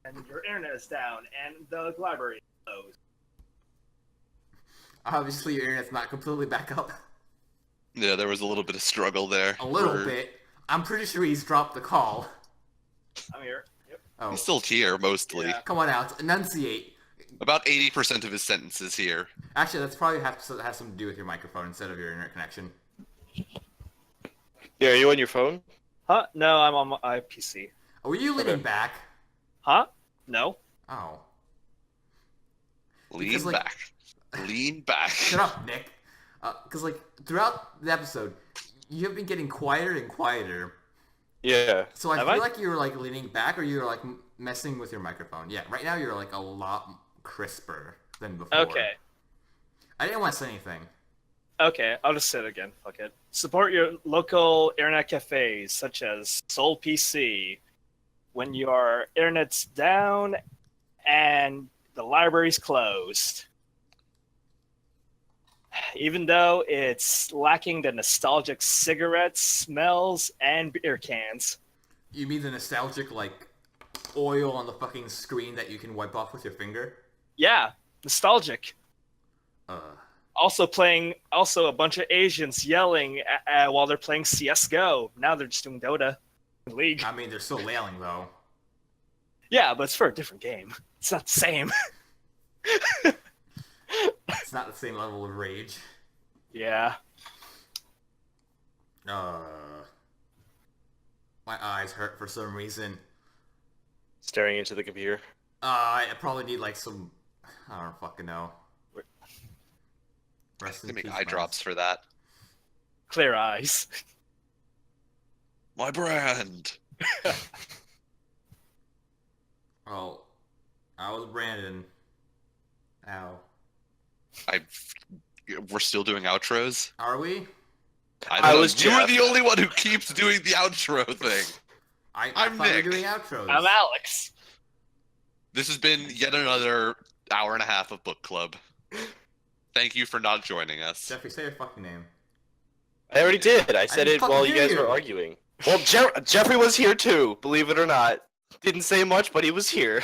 and your internet is down and the library is closed. Obviously, your internet's not completely back up. Yeah, there was a little bit of struggle there. A little for- bit. I'm pretty sure he's dropped the call. I'm here. Yep. Oh, He's still here mostly. Yeah. come on, Alex, enunciate. About 80% of his sentences here. Actually, that's probably has something to do with your microphone instead of your internet connection. Yeah, are you on your phone? Huh? No, I'm on my PC. Oh, were you leaning back? Huh? No. Oh. Lean Because, like- back. Lean back. Shut up, Nick. Because, like, throughout the episode, you have been getting quieter and quieter. Yeah. So I Have feel I? like you were, like, leaning back or you were, like, messing with your microphone. Yeah, right now you're, like, a lot crisper than before. Okay. I didn't want to say anything. Okay, I'll just say it again. Fuck it. Support your local internet cafes, such as Soul PC, when your internet's down and the library's closed. Even though it's lacking the nostalgic cigarettes, smells, and beer cans. You mean the nostalgic, like, oil on the fucking screen that you can wipe off with your finger? Yeah, nostalgic. Also a bunch of Asians yelling while they're playing CS:GO. Now they're just doing Dota League. I mean, they're still wailing, though. Yeah, but it's for a different game. It's not the same. It's not the same level of rage. Yeah. My eyes hurt for some reason. Staring into the computer. I probably need, like, some... I don't fucking know. Rest in Give me peace, eye man. drops for that. Clear eyes. My brand. Oh, I was Brandon. Ow. We're still doing outros. Are we? I I don't was know. You were Jeff. the only one who keeps doing the outro thing. I I'm thought we Nick. were doing outros. I'm Alex. This has been yet another hour and a half of book club. Thank you for not joining us. Jeffrey, say your fucking name. I already did. I said didn't it while fucking you guys hear were you. arguing. Well, Jeffrey was here too, believe it or not. Didn't say much, but he was here.